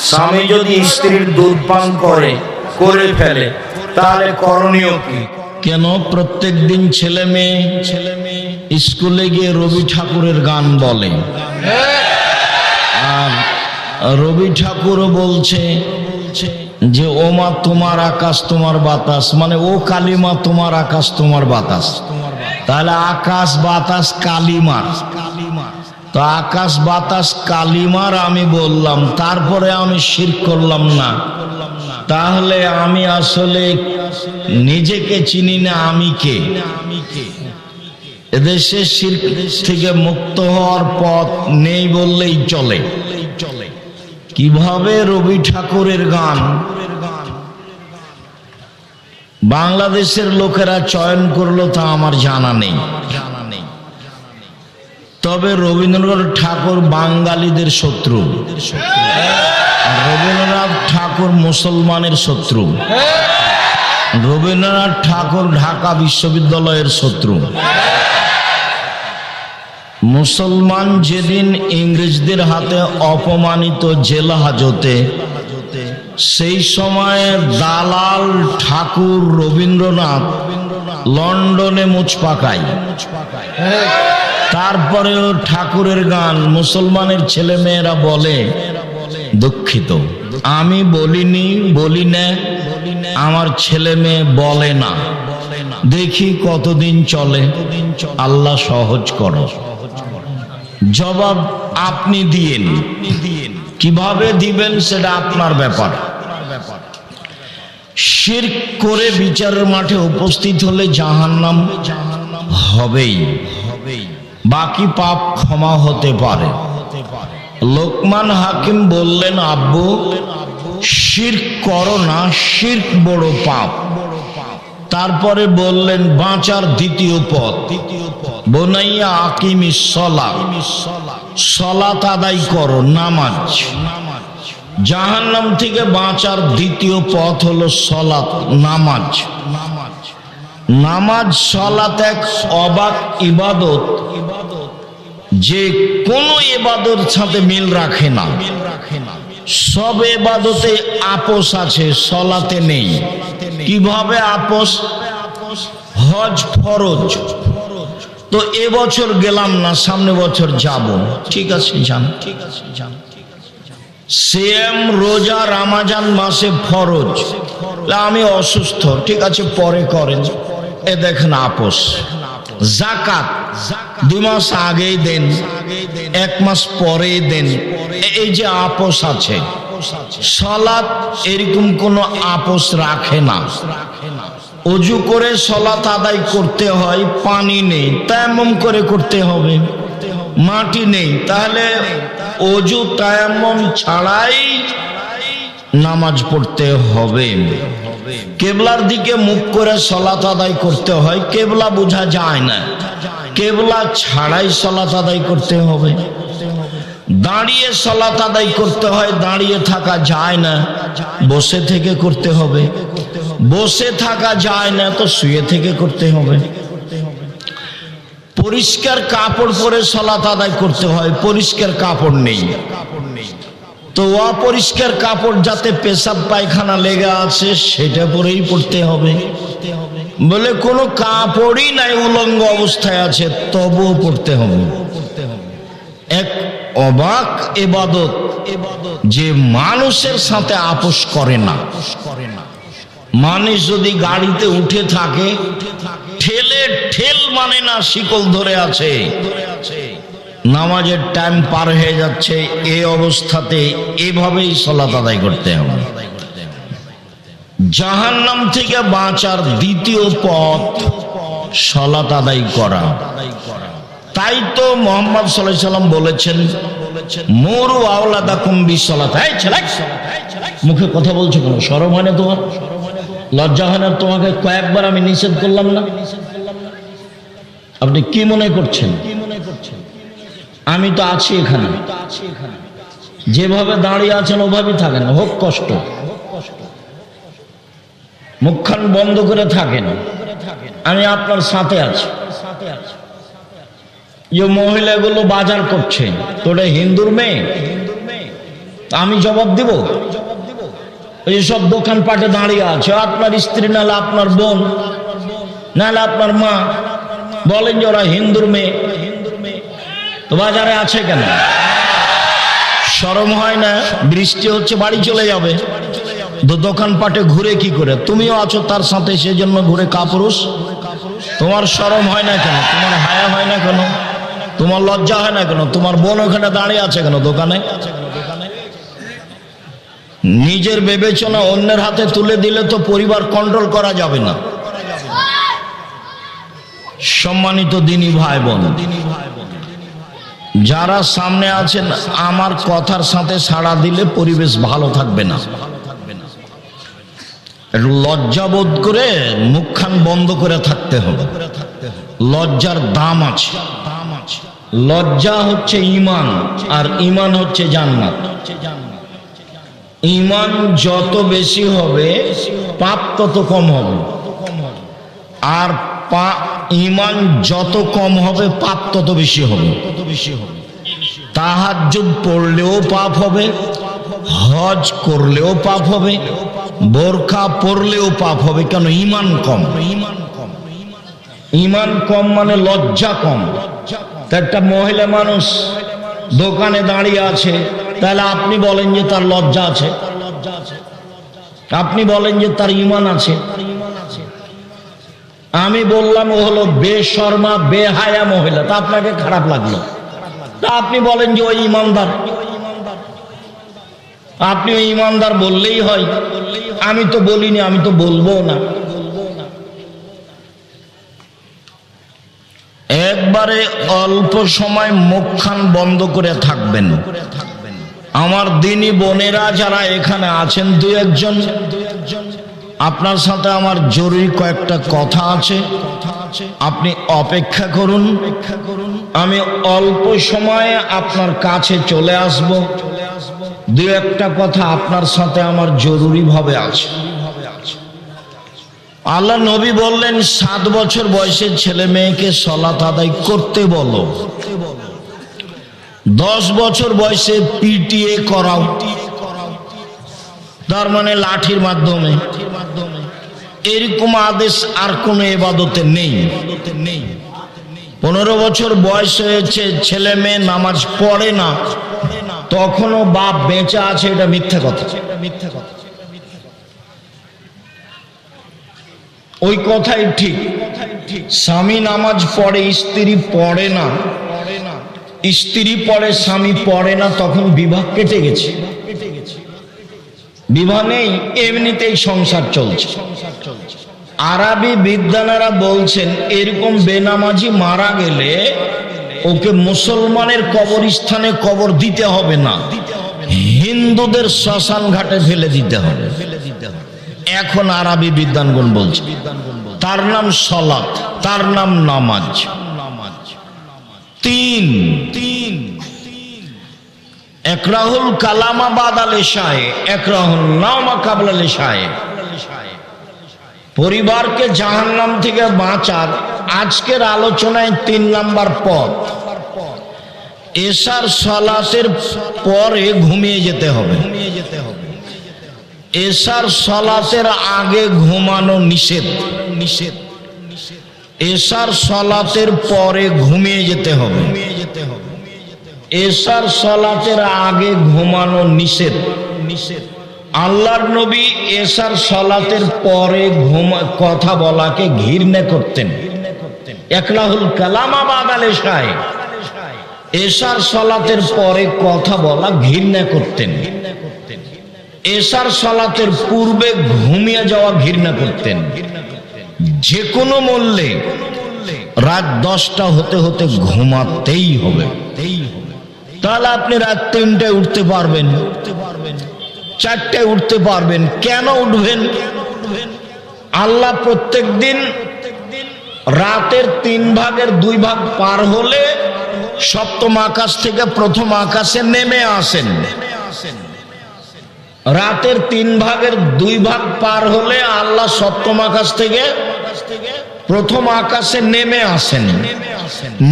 স্বামী যদি স্ত্রীর দুধ পান করে ফেলে তাহলে করণীয় কি? কেন প্রত্যেক দিন ছেলে মেয়ে স্কুলে গিয়ে রবি ঠাকুরের গান বলে, আর রবি ঠাকুরও বলছে যে ও মা তোমার আকাশ তোমার বাতাস, মানে ও কালিমা তোমার আকাশ তোমার বাতাস। তাহলে আকাশ বাতাস কালিমার, তো আকাশ বাতাস কালিমার আমি বললাম, তারপরে আমি শিরক করলাম না, তাহলে আমি আসলে নিজেকে চিনি না, আমি কে? এদেশে শিরক থেকে মুক্ত হওয়ার পথ নেই বললেই চলে। কিভাবে রবি ঠাকুরের গান বাংলাদেশের লোকেরা চয়ন করলো তা আমার জানা নেই, তবে রবীন্দ্রনাথ ঠাকুর বাঙালিদের শত্রু, রবীন্দ্রনাথ ঠাকুর মুসলমানের শত্রু, রবীন্দ্রনাথ ঠাকুর ঢাকা বিশ্ববিদ্যালয়ের শত্রু। মুসলমান যেদিন ইংরেজদের হাতে অপমানিত জেল হাজতে, সেই সময় দালাল ঠাকুর রবীন্দ্রনাথ লন্ডনে মুচ পাকায়। তারপরেও ঠাকুরের গান মুসলমানের ছেলে মেয়েরা বলে, দুঃখিত আমি বলি না, আমার ছেলে মেয়ে বলে না, দেখি কতদিন চলে, আল্লাহ সহজ করো। জবাব আপনি দিয়েন, কিভাবে দিবেন সেটা আপনার ব্যাপার। শিরক করে বিচারের মাঠে উপস্থিত হলে জাহান্নাম হবেই, বাকি পাপ ক্ষমা হতে পারে। লোকমান হাকিম বললেন, আব্বু শিরক করো না, শিরক বড় পাপ। তারপরে বললেন বাঁচার দ্বিতীয় পথ, বোনাইয়া আকিমিস সালাত, সালাত আদায় করো, নামাজ। জাহান্নাম থেকে বাঁচার দ্বিতীয় পথ হলো সালাত, নামাজ। নামাজ সালাত এক অবাক ইবাদত, যে কোনো ইবাদতের সাথে মিল রাখে না। সব ইবাদতে আপোষ আছে, সালাতে নেই। কিভাবে আপোষ? হজ ফরজ, তো এবছর গেলাম না, সামনে বছর যাব, ঠিক আছে যান। সিয়াম রোজা রমজান মাসে ফরজ, আমি অসুস্থ, ঠিক আছে পরে করেন, এ দেখেন আপোষ। যাকাত 2 মাস আগেই দেন, 1 মাস পরেই দেন, এই যে আপোষ আছে। সালাত এরকম কোনো আপোষ রাখে না। অজু করে সালাত আদায় করতে হয়, পানি নেই, তায়াম্মুম করে করতে হবে। মাটি নেই, তাহলে অজু তায়াম্মুম ছাড়াই নামাজ পড়তে হবে। কেবলার দিকে মুখ করে সালাত আদায় করতে হয়, কেবলা বোঝা যায় না, কেবলা ছাড়াই সালাত আদায় করতে হবে। দাঁড়িয়ে সালাত আদায় করতে হয়, দাঁড়িয়ে থাকা যায় না, বসে থেকে করতে হবে। বসে থাকা যায় না, তো শুয়ে থেকে করতে হবে। পরিষ্কার কাপড় পরে সালাত আদায় করতে হয়, পরিষ্কার কাপড় নেই, তো অপরিষ্কার কাপড় যাতে পেশাব পায়খানা লেগে আছে সেটা পরেই পড়তে হবে। বলে কোনো কাপড়ই নাই, উলঙ্গ অবস্থায় আছে, তবুও পড়তে হবে। এক অবাক ইবাদত, যে মানুষের সাথে আপোষ করে না। মানুষ যদি গাড়িতে উঠে থাকে, ঠেল মানে না, শিকল ধরে আছে, নামাজের টাইম পার হয়ে যাচ্ছে, এই অবস্থাতে এভাবেই সালাত আদায় করতে হবে। জাহান্নাম থেকে বাঁচার দ্বিতীয় পথ সালাত আদায় করা। তাই তো মুহাম্মদ সাল্লাল্লাহু আলাইহি সাল্লাম বলেছেন, মুরু আওলাদাকুম বিসসালাত। এই ছেলে, মুখে কথা বলছো কেন? শরম হয় না তোমার? লজ্জা হয় না? তোমাকে কয়েকবার আমি নিষেধ করলাম না? আপনি কি মনে করছেন? আমি তো আছি এখানে, যেভাবে দাঁড়িয়ে আছেন ওভাবেই থাকেন, হোক কষ্ট, মুখখান বন্ধ করে থাকেন, আমি আপনার সাথে আছি। যে মহিলাগুলো বাজার করছে, তোরা হিন্দুর মেয়ে, আমি জবাব দিব? এই সব দোকানপাটে দাঁড়িয়ে আছে, আপনার স্ত্রী নাহলে আপনার বোন নাহলে আপনার মা, বলেন যে ওরা হিন্দুর মেয়ে, তো বাজারে আছে কেন? শরম হয় না? বৃষ্টি হচ্ছে, বাড়ি চলে যাবে, দোকানপাটে ঘুরে কি করে? তুমিও আছো তার সাথে, সেজন্য ঘুরে কাপুরুষ। তোমার শরম হয় না কেন? তোমার হায়া হয় না কেন? তোমার লজ্জা হয় না কেন? তোমার বোন ওখানে দাঁড়িয়ে আছে কেন দোকানে? নিজের বিবেচনা অন্যের হাতে তুলে দিলে তো পরিবার কন্ট্রোল করা যাবে না। সম্মানিত দিনী ভাই বোন, যারা সামনে আছেন, আমার কথার সাথে সাড়া দিলে পরিবেশ ভালো থাকবে না। লজ্জা বোধ করে মুখখান বন্ধ করে থাকতে হবে। লজ্জার দাম আছে। লজ্জা হচ্ছে ঈমান, আর ঈমান হচ্ছে জান্নাত। ঈমান যত বেশি হবে পাপ তত কম হবে, আর ঈমান যত কম হবে পাপ তত বেশি হবে। তাহাজ্জুদ পড়লেও পাপ হবে, হজ করলেও পাপ হবে, বোরখা পরলেও পাপ হবে। কেন? ঈমান কম। ঈমান কম মানে লজ্জা কম। একটা মহিলা মানুষ দোকানে দাঁড়িয়ে আছে, তাহলে আপনি বলেন যে তার লজ্জা আছে? আপনি বলেন যে তার ঈমান আছে? আমি বললাম ও হলো বেশরমা বেহায়া মহিলা, তা আপনাকে খারাপ লাগলো, তা আপনি বলেন যে ওই ঈমানদার। আপনি ওই ঈমানদার বললেই হয়, আমি তো বলিনি, আমি তো বলবো না। একবারে অল্প সময় মুখখান বন্ধ করে থাকবেন। আমার দিনী বোনেরা যারা এখানে আছেন, দু একজন, আপনার সাথে আমার জরুরি কয়েকটা কথা আছে, আপনি অপেক্ষা করুন। আমি অল্প সময়ে আপনার কাছে চলে আসব। দু একটা কথা আপনার সাথে আমার জরুরি ভাবে আছে। আল্লাহ নবী বললেন, 7 বছর বয়সের ছেলে মেয়েকে সালাত আদায় করতে বলো, 10 বছর বয়সে পিটিএ করাও, তার মানে লাঠির মাধ্যমে। এরকম আদেশ আর কোন ইবাদতে নেই। 15 বছর বয়স হয়েছে, ছেলে মেয়ে নামাজ পড়ে না, তখনও বাপ বেঁচে আছে, এটা মিথ্যা কথা। ওই কথাই ঠিক। স্বামী নামাজ পড়ে, স্ত্রী পড়ে না, স্ত্রী পড়ে, স্বামী পড়ে না, তখন বিবাহ কেটে গেছে। বিবাহ নেই, এমনিতেই সংসার চলছে। আরবি বিদ্বানেরা বলছেন, এরকম বেনামাজি মারা গেলে ওকে মুসলমানের কবরস্থানে কবর দিতে হবে না, হিন্দুদের শ্মশান ঘাটে ফেলে দিতে হবে। এখন আরবি বিদ্বানগণ বলছে, তার নাম সলাত, তার নাম নামাজ। 3 একরাহুল কালামা বাদাল ইশায়ে, একরাহুল নামা কাবলাল ইশায়ে। পরিবারকে জাহান্নাম থেকে বাঁচার আজকের আলোচনায় 3 নাম্বার পথ, এশার সালাতের পরে ঘুমিয়ে যেতে হবে। এশার সালাতের আগে ঘুমানো নিষেধ। এশার সালাতের পরে ঘুমিয়ে যেতে হবে। এশার সালাতের আগে ঘুমানো নিষেধ। আল্লাহর নবী এশার সালাতের পরে কথা বলাকে ঘৃণা করতেন। একরাহুল কালামা বাদাল ইশায়ে, এশার সালাতের পরে কথা বলা ঘৃণা করতেন। এশার সালাতের পূর্বে ঘুমিয়ে যাওয়া ঘৃণা করতেন। যে কোনো মূল্যে রাত 10টা হতে হতে ঘুমাতেই হবে। তাহলে আপনি রাত 3টায় উঠতে পারবেন, 4টায় উঠতে পারবেন। কেন উঠবেন? আল্লাহ প্রত্যেক দিন রাতের 3 ভাগের 2 ভাগ পার হলে সপ্তম আকাশ থেকে প্রথম আকাশে নেমে আসেন। রাতের 3 ভাগের 2 ভাগ পার হলে আল্লাহ সপ্তম আকাশ থেকে প্রথম আকাশে নেমে আসেন।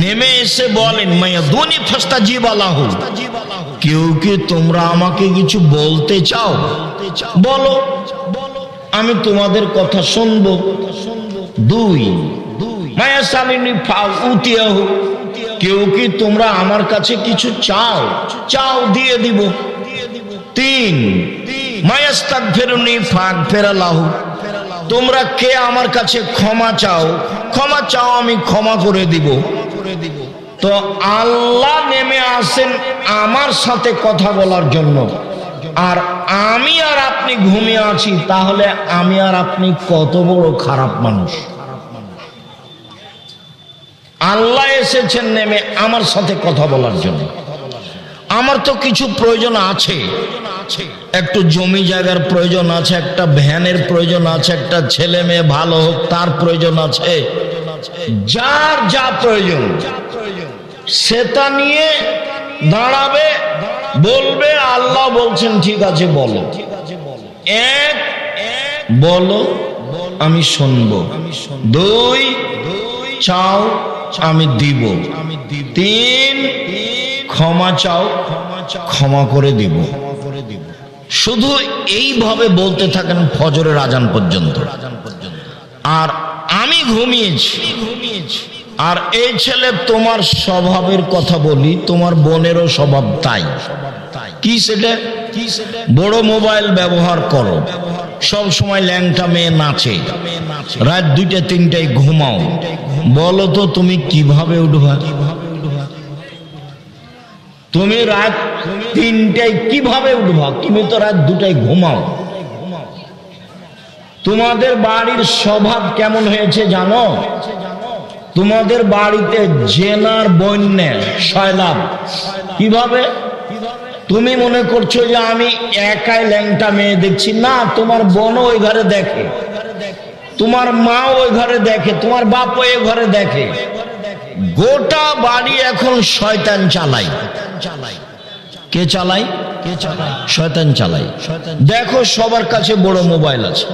নেমে এসে বলেন, মাইয়া দুনি ফাস্তাজিব লাহু, কেউ কি তোমরা আমাকে কিছু বলতে চাও? বলো, আমি তোমাদের কথা শুনবো। 2 মায়াসালিনী ফাউতিয়াহু, কেউ কি তোমরা আমার কাছে কিছু চাও? চাও, দিয়ে দিব। 3 মায়াস্তাগফিরুনি ফাগফিরালাহু, তোমরা কে আমার কাছে ক্ষমা চাও? ক্ষমা চাও, আমি ক্ষমা করে দিব। তো আল্লাহ নেমে আসেন আমার সাথে কথা বলার জন্য, আর আমি আর আপনি ঘুমিয়ে আছি, তাহলে আমি আর আপনি কত বড় খারাপ মানুষ। আল্লাহ এসেছেন নেমে আমার সাথে কথা বলার জন্য। আমার তো কিছু প্রয়োজন আছে, একটু জমি জায়গার প্রয়োজন আছে, একটা ভ্যানের প্রয়োজন আছে, একটা ছেলে মেয়ে ভালো হোক তার প্রয়োজন আছে। যার যা প্রয়োজন সেটা নিয়ে দাঁড়াবে, বলবে। আল্লাহ বলছেন ঠিক আছে বলো। 1 বলো, আমি শুনবো। 2 চাও, আমি দিব। 3 ক্ষমা চাও, ক্ষমা করে দিব। শুধু এইভাবে বলতে থাকেন ফজরের আজান পর্যন্ত। আর আমি ঘুমিয়েছি। আর এই ছেলে, তোমার স্বভাবের কথা বলি, তোমার বোনেরও স্বভাব তাই। কি সেটা? বড় মোবাইল ব্যবহার করো, সব সময় ল্যাংটা মেয়ে নাচে, রাত 2টা 3টায় ঘুমাও। বলো তো তুমি কিভাবে উঠবা? তুমি রাত 3টায় কিভাবে উঠবা? তুমি তো রাত 2টায় ঘুমাও। তোমাদের বাড়ির স্বভাব কেমন হয়েছে জানো? তোমাদের বাড়িতে জেনার বন্যা সয়লাভ। কিভাবে? তুমি মনে করছো যে আমি একাই ল্যাংটা মেয়ে দেখছি, না, তোমার বোনও ওই ঘরে দেখে, তোমার মাও ওই ঘরে দেখে, তোমার বাপ ওই ঘরে দেখে। গোটা বাড়ি এখন শয়তান চালাই। কে চালাই? শয়তান চালাই। দেখো সবার কাছে বড় মোবাইল আছে।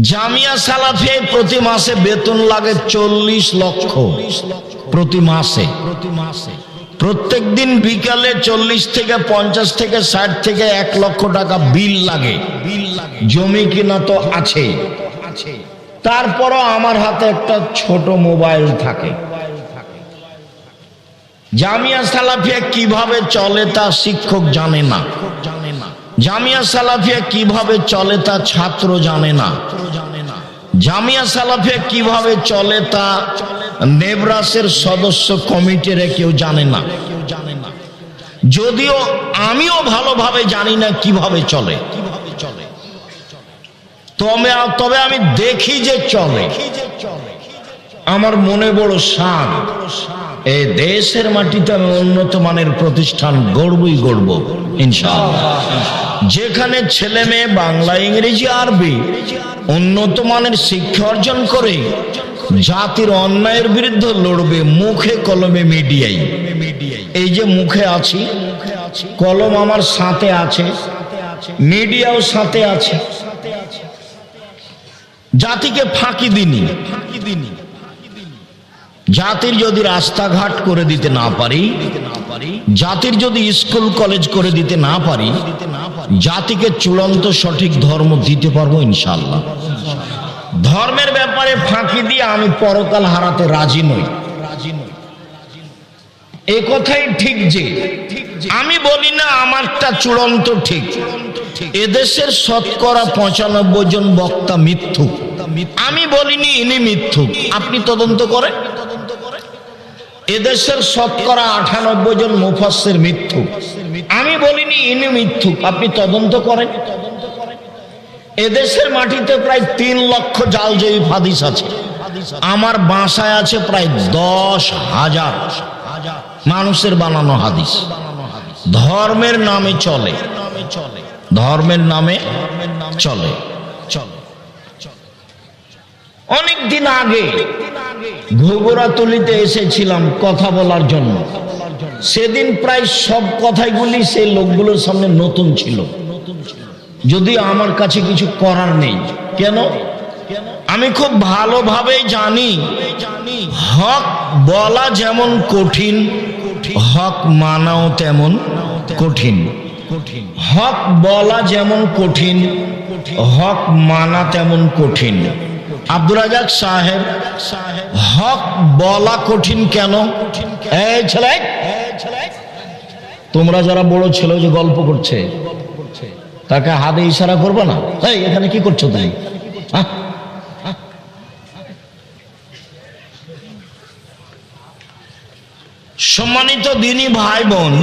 জামিয়া সালাফিয়ায় প্রতি মাসে বেতন লাগে 40 লক্ষ প্রতি মাসে। প্রত্যেক দিন বিকালে 40 থেকে 50 থেকে 60 থেকে 1 লক্ষ টাকা বিল লাগে। জমি কিনা তো আছে, তারপরও আমার হাতে একটা ছোট মোবাইল থাকে। জামিয়া সালাফিয়া কিভাবে চলে তা শিক্ষক জানে না, জামিয়া সালাফিয়া কিভাবে চলে তা ছাত্র জানে না, জামিয়া সালাফিয়া কিভাবে চলে তা নেবরাসের সদস্য কমিটির কেউ জানে না। যদিও আমিও ভালোভাবে জানি না কিভাবে চলে, তবে আমি দেখি যে চলে। আমার মনে বড় শান, এই দেশের মাটিতে আমি উন্নত মানের প্রতিষ্ঠান গড়বই গড়ব ইনশাআল্লাহ, যেখানে ছেলে মেয়ে বাংলা, ইংরেজি, আরবি উন্নত মানের শিক্ষা অর্জন করে জাতির অন্যায়ের বিরুদ্ধে লড়বে মুখে কলমে মিডিয়ায়। এই যে মুখে আছি, কলম আমার সাথে আছে, মিডিয়াও সাথে আছে। জাতিকে ফাঁকি দিনি। জাতির যদি রাস্তাঘাট করে দিতে না পারি, জাতির যদি স্কুল কলেজ করে দিতে না পারি, জাতিকে চূড়ান্ত সঠিক ধর্ম দিতে পারবো ইনশাআল্লাহ। ধর্মের ব্যাপারে ফাঁকি দিয়ে আমি পরকাল হারাতে রাজি নই। এ কথাই ঠিক যে আমি বলি না আমারটা চূড়ান্ত ঠিক। এদেশের শতকরা 95 জন বক্তা মিথ্যুক। আমি বলিনি ইনি মিথ্যুক, আপনি তদন্ত করেন। এদেশের শতকরা 98 জন মুফাসসির মিথ্যুক। আমি বলিনি ইনি মিথ্যুক, আপনি তদন্ত করেন। এদেশের মাটিতে প্রায় 3 লক্ষ জাল জয়ীফ হাদিস আছে। আমার বাসায় আছে প্রায় 10,000 মানুষের বানানো হাদিস। ধর্মের নামে চলে, ধর্মের নামে চলে। অনেক দিন আগে ঘুঘুরাতলিতে এসেছিলাম কথা বলার জন্য। সেদিন প্রায় সব কথাগুলি সেই লোকগুলোর সামনে নতুন ছিল, যদিও আমার কাছে কিছু করার নেই। কেন? আমি খুব ভালোভাবে জানি হক বলা যেমন কঠিন, হক মানাও তেমন কঠিন। হক বলা যেমন কঠিন, হক মানা তেমন কঠিন। আব্দুর রাজাক সাহেব, হক বলা কঠিন কেন? এই ছেলে, তোমরা যারা বড় ছেলে যে গল্প করছে তাকে হাতে ইশারা করবে না? এই এখানে কি করছো তুমি? সম্মানিত দিনী ভাই বোন,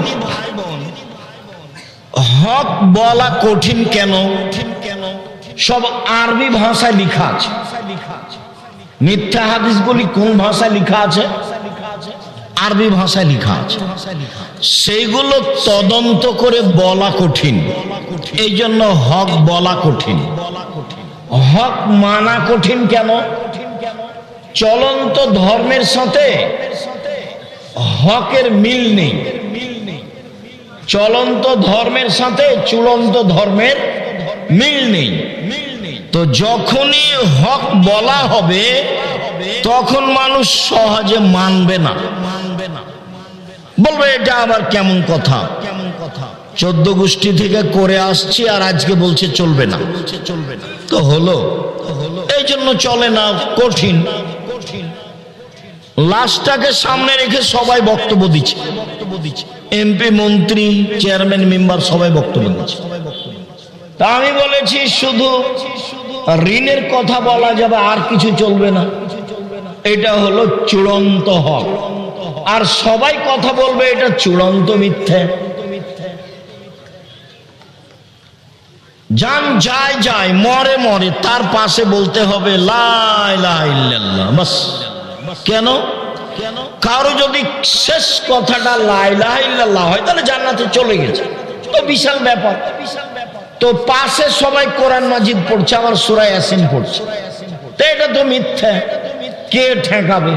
হক বলা কঠিন কেন? সব আরবি ভাষায় লেখা আছে। মিথ্যা হাদিসগুলি কোন ভাষায় লেখা আছে? আরবি ভাষায় লেখা আছে। সেইগুলো তদন্ত করে বলা কঠিন, এই জন্য হক বলা কঠিন। হক মানা কঠিন কেন? চলন্ত ধর্মের সাথে হকের মিল নেই। চলন্ত ধর্মের সাথে চূড়ান্ত ধর্মের মিল নেই। তো যখনই হক বলা হবে তখন মানুষ সহজে মানবে না, বলবে এটা আবার কেমন কথা। 14 গোষ্ঠী থেকে করে আসছি আর আজকে বলছে চলবে না, তো হলো এই জন্য চলে না, কঠিন। লাশটাকে সামনে রেখে সবাই বক্তব্য দিচ্ছে, এমপি, মন্ত্রী, চেয়ারম্যান, মেম্বার সবাই বক্তব্য দিচ্ছে। তা আমি বলেছি শুধু ঋণের কথা বলা যাবে, আর কিছু চলবে না। এটা হলো চূড়ান্ত হক। আর সবাই কথা বলবে এটা চূড়ান্ত মিথ্যে। জান যায় যায়, মরে মরে, তার পাশে বলতে হবে লা ইলাহা ইল্লাল্লাহ, বাস। কেন? কারো যদি শেষ কথাটা লা ইলাহা ইল্লাল্লাহ হয় তাহলে জান্নাতে চলে গেছে, তো বিশাল ব্যাপার। তো পাশে সবাই কোরআন মাজিদ পড়ছে, আবার সূরা ইয়াসিন পড়ছে, তো এটা তো মিথ্যা। কে ঠেকাবে?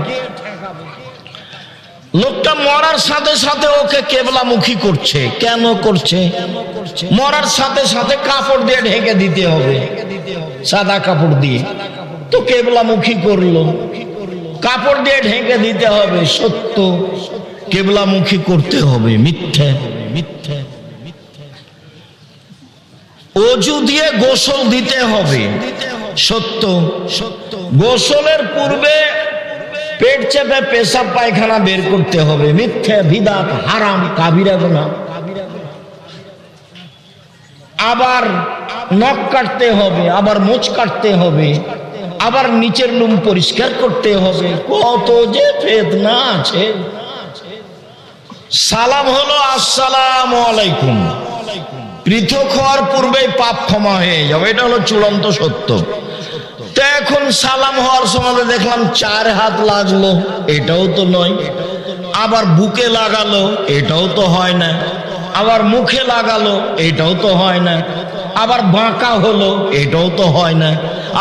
লোকটা মরার সাথে সাথে ওকে কেবলামুখী করছে। কেন করছে? মরার সাথে সাথে কাপড় দিয়ে ঢেকে দিতে হবে, সাদা কাপড় দিয়ে, তো কেবলামুখী করলো। কাপড় দিয়ে ঢেকে দিতে হবে, সত্য। কেবলামুখী করতে হবে, মিথ্যা। অজু দিয়ে গোসল দিতে হবে, সত্য। গোসলের পূর্বে পেট চেপে পেশাব পায়খানা বের করতে হবে, মিথ্যা, বিদআত, হারাম, কাবিরা গুনাহ। আবার নখ কাটতে হবে, আবার মোচ কাটতে হবে, আবার নিচের লুম পরিষ্কার করতে হবে, কত যে ফেতনা আছে। সালাম হলো আসসালামু আলাইকুম, পৃথক হওয়ার পূর্বেই পাপ ক্ষমা হয়ে যাবে, এটা হলো চূড়ান্ত সত্য। তো এখন সালাম হওয়ার সময় দেখলাম 4 হাত লাগলো, এটাও তো নয়। আবার বুকে লাগালো, এটাও তো হয় না। আবার মুখে লাগালো, এটাও তো হয় না। আবার বাঁকা হলো, এটাও তো হয় না।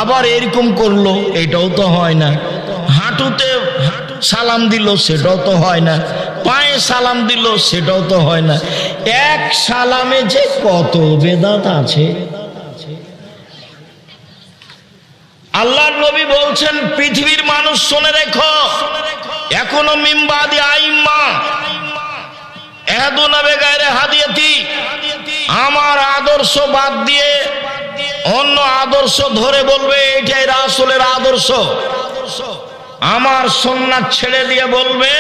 আবার এরকম করলো, এটাও তো হয় না। হাঁটুতে সালাম দিল, সেটাও তো হয় না। পায়ে সালাম দিল, সেটাও তো হয় না। এক সালামে যে কত বেদাত আছে। আল্লাহর নবী বলছেন, পৃথিবীর মানুষ শুনে রেখো, এখনো মিম্বাদি আইম্মা এহাদুনা বেগায়রে হাদিয়াতি, আমার আদর্শ বাদ দিয়ে অন্য আদর্শ ধরে বলবে এটাই রাসূলের আদর্শ। আমার সুন্নাত ছেড়ে দিয়ে বলবে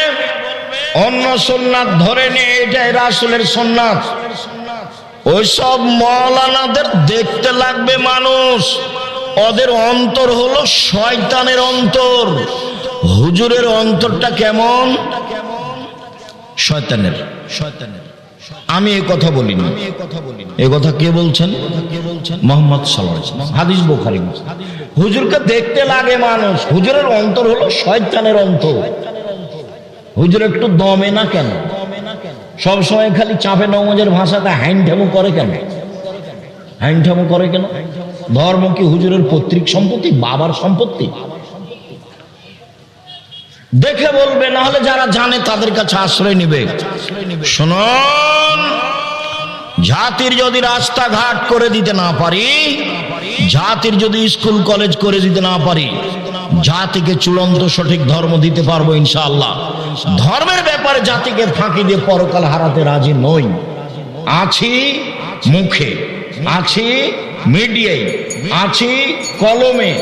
অন্য সুন্নাত ধরে নিয়ে এটাই রাসূলের সুন্নাত। ওইসব মাওলানাদের দেখতে লাগবে মানুষ, ওদের অন্তর হলো শয়তানের অন্তর। হুজুরের অন্তরটা কেমন? শয়তানের। আমি এই কথা বলিনি, এই কথা কে বলছেন? মুহাম্মদ সাল্লাল্লাহু আলাইহি ওয়াসাল্লাম, হাদিস বুখারী। হুজুরকে দেখতে লাগে মানুষ, হুজুরের অন্তর হলো শয়তানের অন্তর। হুজুর একটু দমে না কেন? সব সময় খালি চাপে নওয়াজের ভাষাতে হ্যাংঠামো করে কেন? হ্যাংঠামো করে কেন? ধর্ম কি হুজুরের পৈতৃক সম্পত্তি, বাবার সম্পত্তি? দেখে বলবে, না হলে যারা জানে তাদের কাছে আশ্রয় নেবে। শুনুন, জাতির যদি রাস্তাঘাট করে দিতে না পারি, জাতির যদি স্কুল কলেজ করে দিতে না পারি, জাতিকে চূড়ান্ত সঠিক ধর্ম দিতে পারবো ইনশাআল্লাহ। ধর্মের ব্যাপারে জাতিকে ফাঁকি দিয়ে পরকাল হারাতে রাজি নই। আছি মুখে, আছি মিডিয়ায়, আছি কলমে,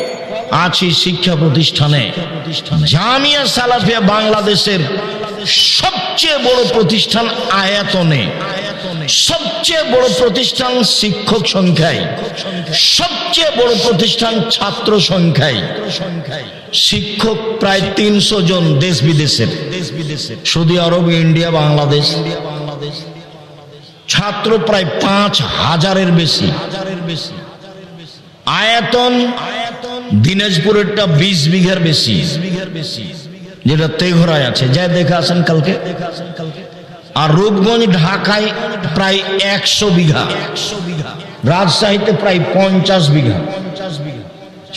আছি শিক্ষা প্রতিষ্ঠানে। জামিয়া সালাফিয়া বাংলাদেশের সবচেয়ে বড় প্রতিষ্ঠান আয়তনে, সবচেয়ে বড় প্রতিষ্ঠান শিক্ষক সংখ্যায়, সবচেয়ে বড় প্রতিষ্ঠান ছাত্র সংখ্যায়। শিক্ষক প্রায় 300 জন দেশ বিদেশের, সৌদি আরব, ইন্ডিয়া, বাংলাদেশ। ছাত্র প্রায় 5000-এর বেশি। আয়তন দিনাজপুরেরটা 20 বিঘার বেশি, যেটা তেঘরায় আছে, যা দেখে আসেন কালকে। আর রূপগঞ্জ ঢাকায় প্রায় 100 বিঘা, রাজশাহীতে প্রায় 50 বিঘা।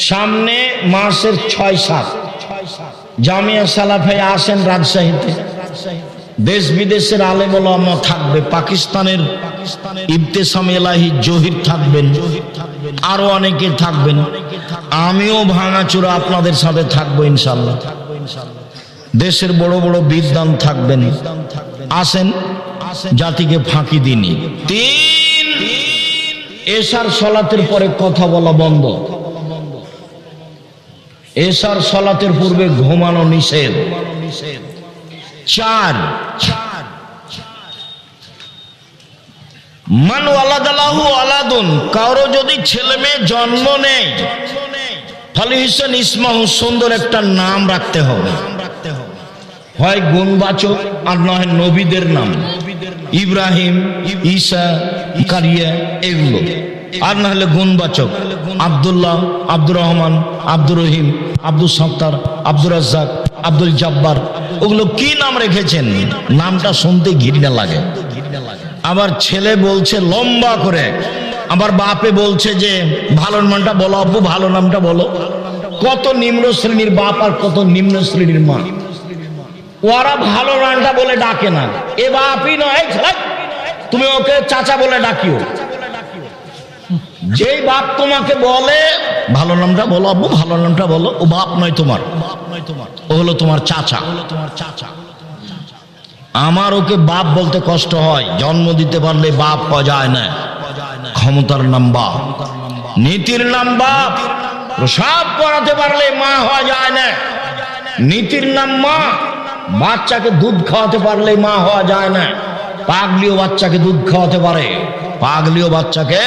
সামনে মাসের 6-7 জামিয়া সালাফিয়া আসেন রাজশাহীতে। দেশ বিদেশের আলেম ওলামা থাকবে, পাকিস্তানের ইবতেসাম এলাহি জহির থাকবেন, আরো অনেকে থাকবেন। আমিও ভাঙাচোরা আপনাদের সাথে থাকবো ইনশাআল্লাহ। দেশের বড় বড় বিদ্বান থাকবেন। আসেন, জাতিকে ফাঁকি দিনি। 3, এশার সলাতের পরে কথা বলা বন্ধ। এশার সলাতের পূর্বে ঘুমানো নিষেধ। 4, মান ওয়ালাদালাহু আলাদুন, কারো যদি ছেলে মেয়ে জন্ম নেয়, ফালিহিসান ইসমাহু, সুন্দর একটা নাম রাখতে হবে। হয় গুণবাচক আর নয় নবীদের নাম, ইব্রাহিম, ঈসা, কারিয়া, এগুলো। আর না হলে গুণবাচক, আব্দুল্লাহ, আব্দুর রহমান, আব্দুর রহিম, আব্দুল সত্তার, আব্দুর রাজ্জাক, আব্দুল জব্বার। ওগুলো কি নাম রেখেছেন? নামটা শুনতে ঘৃণা লাগে। আবার ছেলে বলছে লম্বা করে, আবার বাপে বলছে যে ভালো নামটা বলো আব্বু, ভালো নামটা বলো। কত নিম্ন শ্রেণীর বাপ আর কত নিম্ন শ্রেণীর মা। ওরা ভালো নামটা বলে ডাকে না। এ বাপই নয়, তুমি ওকে চাচা বলে ডাকিও। যেই বাপ তোমাকে বলে ভালো নামটা বলো আব্বু, ভালো নামটা বলো, ও বাপ নয় তোমার, ও হলো তোমার চাচা। আমার ওকে বাপ বলতে কষ্ট হয়। জন্ম দিতে পারলে বাপ পাওয়া যায় না। ক্ষমতার নাম বাপ, নীতির নাম বাপ। প্রসাব করাতে পারলে মা হওয়া যায় না, নীতির নাম মা। বাচ্চাকে দুধ খাওয়াতে পারলে মা হওয়া যায় না। পাগলিও বাচ্চাকে দুধ খাওয়াতে পারে, পাগলিও বাচ্চাকে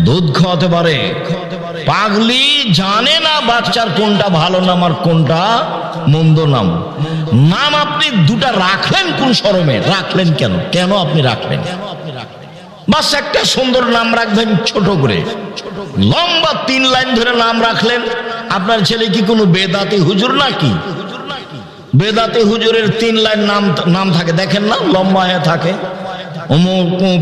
দুধ খাওয়াতে পারে। পাগলি জানে না বাচ্চার কোনটা ভালো নাম আর কোনটা মন্দ নাম। নাম আপনি দুটা রাখলেন কোন শরমে? রাখলেন কেন? কেন আপনি রাখলেন? বাস একটা সুন্দর নাম রাখবেন, ছোট করে। লম্বা 3 লাইন ধরে নাম রাখলেন। আপনার ছেলে কি কোনো বেদাতি হুজুর নাকি? বেদাতি হুজুরের 3 লাইন নাম থাকে, দেখেন না, লম্বা হয়ে থাকে।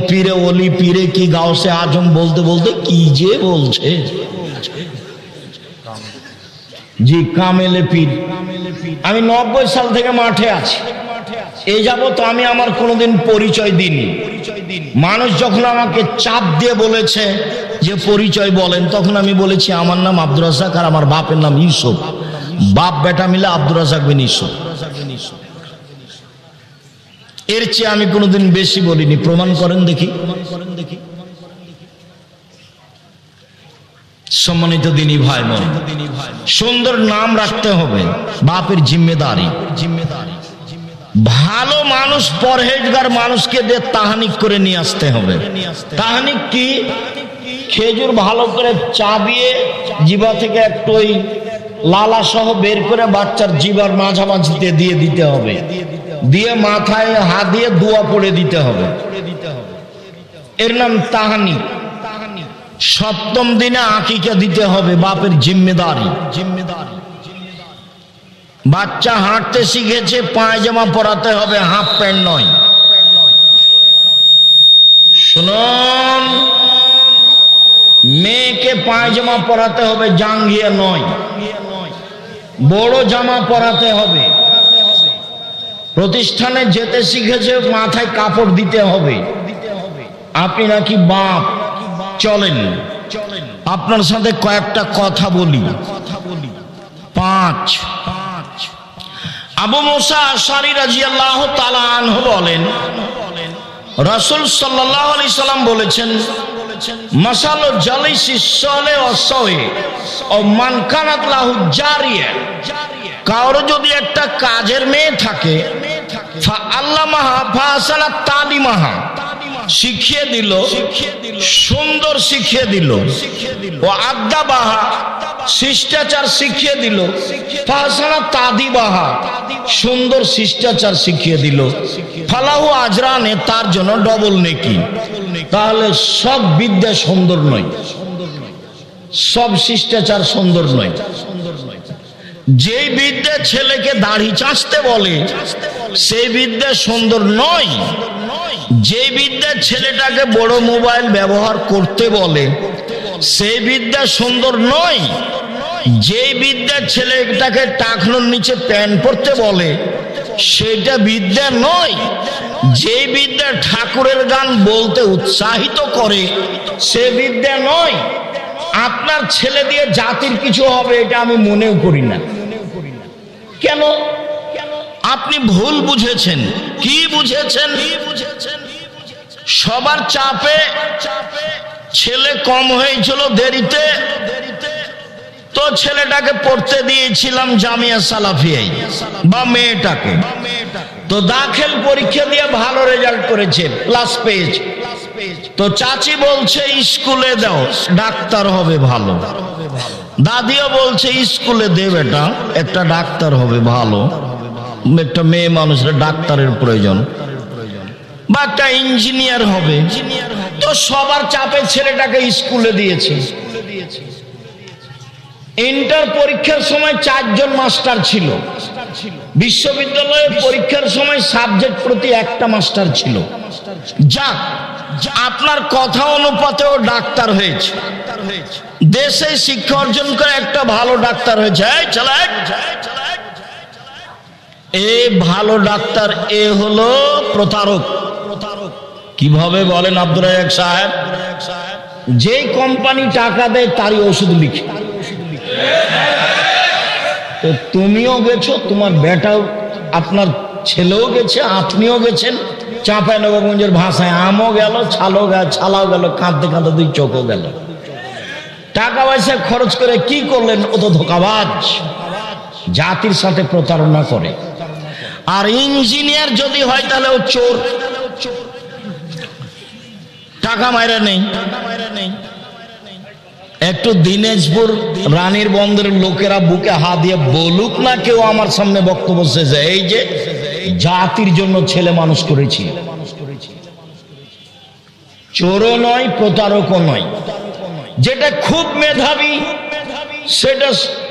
পীরে ওলি, পীরে কি গাউসে আজম বলতে বলতে কি যে বলছে। জি, কামেলে পীর। আমি 90 সাল থেকে মাঠে আছি। এই যাবত আমি আমার কোনোদিন পরিচয় দিইনি। মানুষ যখন আমাকে চাপ দিয়ে বলেছে যে পরিচয় বলেন, তখন আমি বলেছি আমার নাম আব্দুর রাজ্জাক আর আমার বাপের নাম ইউসুফ। বাপ বেটা মিলে আব্দুর রাজ্জাক বিন ইউসুফ। এর চেয়ে আমি কোনোদিন বেশি বলিনি। প্রমাণ করেন দেখি। সম্মানিত দিনী ভাই বোন, সুন্দর নাম রাখতে হবে, বাপের জিম্মেদারি। ভালো মানুষ, পরহেজগার মানুষকে দিয়ে তাহানিক করে নিয়ে আসতে হবে। তাহানিক কি? খেজুর ভালো করে চাবিয়ে জিভা থেকে একটু ওই লালা সহ বের করে বাচ্চার জিভার মাঝামাঝিতে দিয়ে দিতে হবে, দিয়ে মাথায় হাত দিয়ে দোয়া পড়ে দিতে হবে। এর নাম তাহানিক। 7ম দিনে আকিকা দিতে হবে, বাপের জিম্মেদারি। বাচ্চা হাঁটতে শিখেছে, পায়জামা পরাতে হবে, হাফ প্যান্ট নয়। শুনুন, মেয়েকে পায়জামা পরাতে হবে, জাঙ্গিয়া নয়। বড় জামা পরাতে হবে। প্রতিষ্ঠানে যেতে শিখেছে, মাথায় কাপড় দিতে হবে। আপনি নাকি বাপ, চলেন আপনার সাথে কয়েকটা কথা বলি। 5। আবু মুসা আশআরী রাদিয়াল্লাহু তাআলা আনহু বলেন, রাসূল সাল্লাল্লাহু আলাইহি সাল্লাম বলেছেন, মাসালু জালিসিস সালে ওয়াস সাওয়ি ও মান কানাত লাহু জারিয়া, কারো যদি একটা কাজের মেয়ে থাকে, ফা আল্লামাহা ফাসানা তালিমাহা, শিখিয়ে দিল, সুন্দর শিখিয়ে দিল, ও আদাবাহা, শিষ্টাচার শিখিয়ে দিল, ফাসানা তাদিবাহা, সুন্দর শিষ্টাচার শিখিয়ে দিল, ফালাহু আজরানে, তার জন্য ডবল নেকি। তাহলে সব বিদ্যা সুন্দর নয়, সব শিষ্টাচার সুন্দর নয়। যে বিদ্যা ছেলেকে দাড়ি চাঁচতে বলে সেই বিদ্যা সুন্দর নয়। যে বিদ্যা ছেলেটাকে বড় মোবাইল ব্যবহার করতে বলে সেই বিদ্যা সুন্দর নয়। যে বিদ্যা ছেলেটাকে টাকনোর নিচে প্যান্ট পরতে বলে সেটা বিদ্যা নয়। যে বিদ্যা ঠাকুরের গান বলতে উৎসাহিত করে সে বিদ্যা নয়। আপনার ছেলে দিয়ে জাতির কিছু হবে এটা আমি মনেও করি না। কেন? আপনি ভুল বুঝেছেন। কি বুঝেছেন? সবার চাপে ছেলে কম হয়েছিল দেরিতে, তো ছেলেটাকে পড়তে দিয়েছিলাম জামিয়া সালাফিয়ায়, বা মেয়েটাকে তো দাখিল পরীক্ষা দিয়ে ভালো রেজাল্ট করেছে, প্লাস পেয়েছে। তো চাচি বলছে স্কুলে দাও, ডাক্তার হবে ভালো। দাদিও বলছে স্কুলে দে বেটা, একটা ডাক্তার হবে ভালো, একটা মেয়ে মানুষের ডাক্তারের প্রয়োজন, বা একটা ইঞ্জিনিয়ার হবে। তো সবার চাপে ছেলেটাকে স্কুলে দিয়েছে। ইন্টার পরীক্ষার সময় 4 জন মাস্টার ছিল, বিশ্ববিদ্যালয়ের পরীক্ষার সময় সাবজেক্ট প্রতি একটা মাস্টার ছিল। যাক, আপনার কথা অনুপাতেও ডাক্তার হয়েছে, দেশে শিক্ষা অর্জন করে একটা ভালো ডাক্তার হয়েছে। এ ভালো ডাক্তার, এ হলো প্রতারক। কিভাবে বলেন আব্দুর রাজ্জাক সাহেব? যেই কোম্পানি টাকা দেয় তারই ওষুধ লিখে। তো তুমিও গেছো, তোমার বেটাও, আপনার ছেলেও গেছে, আপনিও গেছেন। চাঁপাইনবাবগঞ্জের ভাষায় আমও গেল, ছালাও গেল, কাঁদতে কাঁদতে 2 চোখও গেল। টাকা পয়সা খরচ করে কি করলেন? ও তো ধোঁকাবাজ, জাতির সাথে প্রতারণা করে। আর ইঞ্জিনিয়ার যদি হয় তাহলে ও চোর, টাকা মাইরা নেই। একটু দিনাজপুর রানীর বন্দরের লোকেরা বুকে হাত দিয়ে বলুক না কেউ আমার সামনে বক্তব্য শেষে, এই যে জাতির জন্য ছেলে মানুষ করেছি। চোরও নয়, প্রতারকও নয়। যেটা খুব মেধাবী সেটা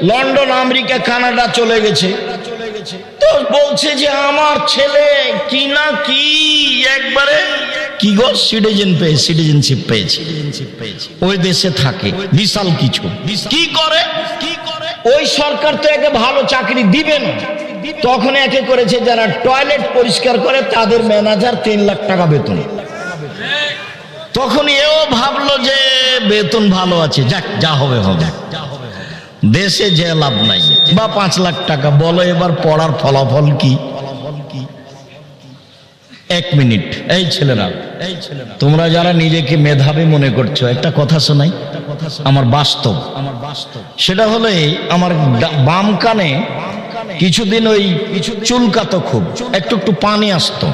লন্ডন, আমেরিকা, কানাডা চলে গেছে। তো বলছে যে আমার ছেলে কি না কি একবারে কি গো সিটিজেনশিপ পেয়েছে, ওই দেশে থাকে, বিশাল কিছু। কি করে? ওই সরকার তো একে ভালো চাকরি দিবে না, তখন একে করেছে যারা টয়লেট পরিষ্কার করে তাদের ম্যানেজার 3 লাখ টাকা বেতন। তখন এও ভাবলো যে বেতন ভালো আছে, যাক যা হবে হবে, দেশে যে লাভ নাই। বা 5 লাখ টাকা, বলো এবার পড়ার ফলাফল কি? 1 মিনিট। এই ছেলেরা, তোমরা যারা নিজেকে মেধাবী মনে করছো, একটা কথা শোনাই, আমার বাস্তব। সেটা হলে আমার বাম কানে কিছুদিন ওই চুলকাতো, খুব একটু পানি আসতো।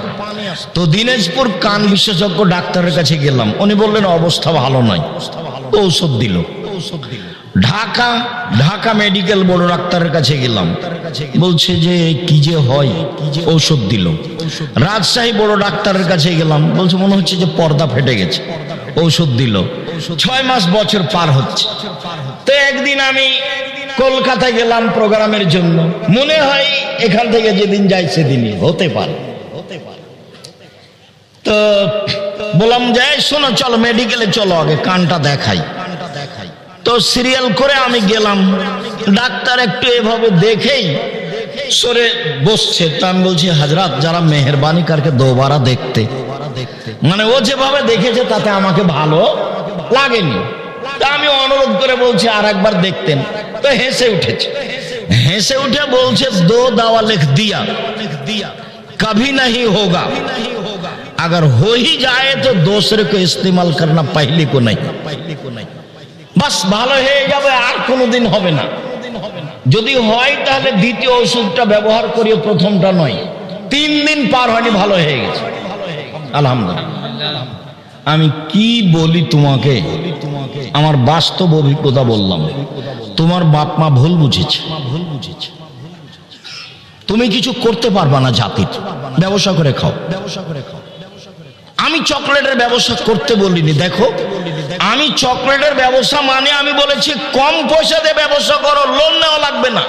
তো দিনাজপুর কান বিশেষজ্ঞ ডাক্তারের কাছে গেলাম, উনি বললেন অবস্থা ভালো নয়, ঔষধ দিল। ঢাকা মেডিকেল বড় ডাক্তারের কাছে গেলাম, বলছে যে কি যে হয়, ঔষধ দিল। রাজশাহী বড় ডাক্তারের কাছে গেলাম, বলছে মনে হচ্ছে যে পর্দা ফেটে গেছে, ঔষধ দিল। 6 মাস বছর পার হচ্ছে। তো একদিন আমি কলকাতায় গেলাম প্রোগ্রামের জন্য, মনে হয় এখান থেকে যেদিন যাই সেদিনই হতে পারে। তো বললাম যে শোনো, চলো মেডিকেলে চলো, আগে কানটা দেখাই। তো সিরিয়াল করে আমি গেলাম, ডাক্তার একটু এভাবে দেখেই সরে বসছে। তা আমি বলছি, হাজরাত যারা মেহরবানি কারকে দোবারা দেখতে, মানে ও যেভাবে দেখেছে তাতে আমাকে ভালো লাগেনি। তা আমি অনুরোধ করে বলছি আর একবার দেখতেন। তো হেসে উঠেছে। হেসে উঠে বলছে दो दावा लिख दिया कभी नहीं होगा अगर हो ही जाए तो दूसरे को इस्तेमाल करना पहले को नहीं बस ভালো হয়ে যাবে আর কোনোদিন হবে না যদি হয় তাহলে দ্বিতীয় ওষুধটা ব্যবহার করিও প্রথমটা নয় 3 দিন পার হয়নি ভালো হয়ে গেছে আলহামদুলিল্লাহ আমি কি বলি তোমাকে আমার বাস্তব অভিজ্ঞতা বললাম তোমার বাপ মা ভুল বুঝেছে তুমি কিছু করতে পারবা না জাতির ব্যবসা করে খাও আমি চকলেটের ব্যবসা করতে বলিনি দেখো আমি চকলেটের ব্যবসা মানে আমি বলেছি কম পয়সা দিয়ে ব্যবসা করো লোন নেওয়া লাগবে না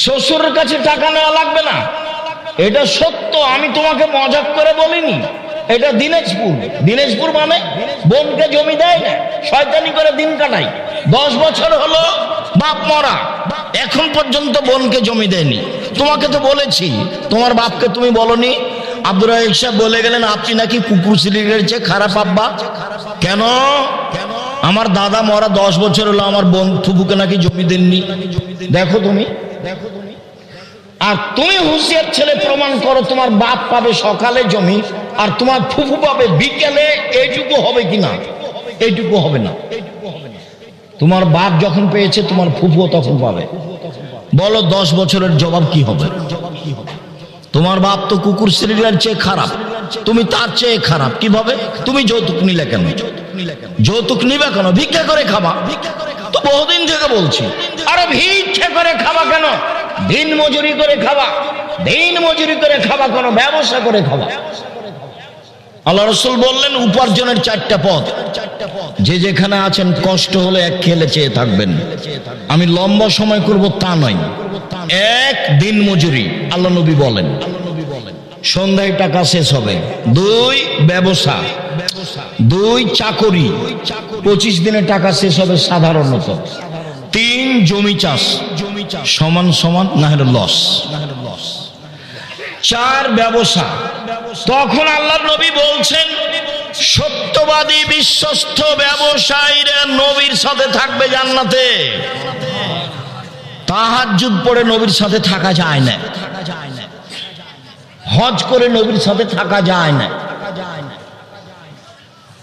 শ্বশুরের কাছে টাকা নেওয়া লাগবে না এটা সত্য আমি তোমাকে মজাক করে বলিনি এটা দিনাজপুর মানে বোনকে জমি দেয় না শয়তানি করে দিন কাটাই 10 বছর হলো বাপ মরা এখন পর্যন্ত বোনকে জমি দেয়নি তোমাকে তো বলেছি তোমার বাপকে তুমি বলনি আব্দুর রাহিক সাহেব বলে গেলেন আপনি নাকি কুকুর সিলিগের চেয়ে খারাপ আব্বা কেন আমার দাদা মরা 10 বছর হলো আমার বোন ফুফুকে নাকি জমি দেননি দেখো তুমি আর তুমি হুঁশিয়ার ছেলে প্রমাণ করো তোমার বাপ পাবে সকালে জমি আর তোমার ফুফু পাবে বিকেলে এইটুকু হবে কিনা এইটুকু হবে না তোমার বাপ যখন পেয়েছে তোমার ফুফুও তখন পাবে বলো 10 বছরের জবাব কি হবে তোমার বাপ তো কুকুর সিরিয়ালের চেয়ে খারাপ তুমি তার চেয়ে খারাপ কিভাবে তুমি যৌতুক নিলে কেন যৌতুক নিবে কেন ভিক্ষা করে খাবা তো বহুদিন থেকে বলছি আরে ভিক্ষা করে খাবা কেন দিন মজুরি করে খাবা কোনো ব্যবসা করে খাবা আল্লাহ রাসূল বললেন উপার্জনের 4টা পথ যে যেখানে আছেন কষ্ট হলে এক খেলে চেয়ে থাকবেন আমি লম্বা সময় করব তা নয় এক দিন মজুরি আল্লাহ নবী বলেন সন্ধ্যায় টাকা শেষ হবে 2 ব্যবসা 2 চাকরি 25 দিনে টাকা শেষ হবে সাধারণত 3 জমি চাষ সমান সমান না হলে লস 4 ব্যবসা তখন আল্লাহর নবী বলছেন সত্যবাদী বিশ্বস্ত ব্যবসায়ীরা নবীর সাথে থাকবে জান্নাতে তাহাজ্জুদ পড়ে নবীর সাথে থাকা যায় না হজ করে নবীর সাথে থাকা যায় না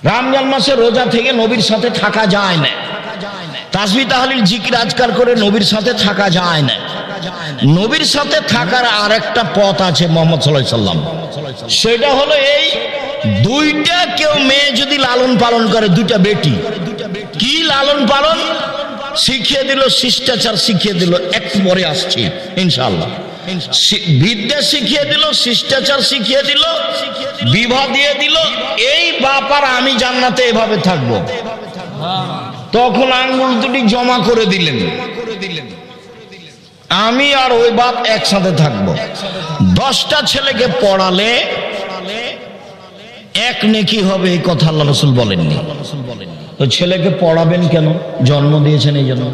রমজান মাসে রোজা থেকে নবীর সাথে থাকা যায় না তাসবিহ তাহলিল জিকির আজকার করে নবীর সাথে থাকা যায় না নবীর সাথে থাকার আরেকটা পথ আছে মুহাম্মদ সাল্লাল্লাহু আলাইহি সাল্লাম সেটা হলো এই 2টা কেউ মেয়ে যদি লালন পালন করে 2টা বেটি কি লালন পালন শিখিয়ে দিল শিষ্টাচার শিখিয়ে দিল একটু পরে আসছি ইনশাআল্লাহ বিদ্যা শিখিয়ে দিল শিষ্টাচার শিখিয়ে দিল বিবাহ দিয়ে দিল এই বাপ আর আমি জান্নাতে এভাবে থাকবো তখন আঙ্গুল দুটি জমা করে দিলেন আমি আর ওই বাপ একসাথে থাকবো 10টা ছেলেকে পড়ালে এক নেকি হবে এই কথা আল্লাহ রাসূল বলেননি তো ছেলেকে পড়াবেন কেন জন্ম দিয়েছেন এই জন্য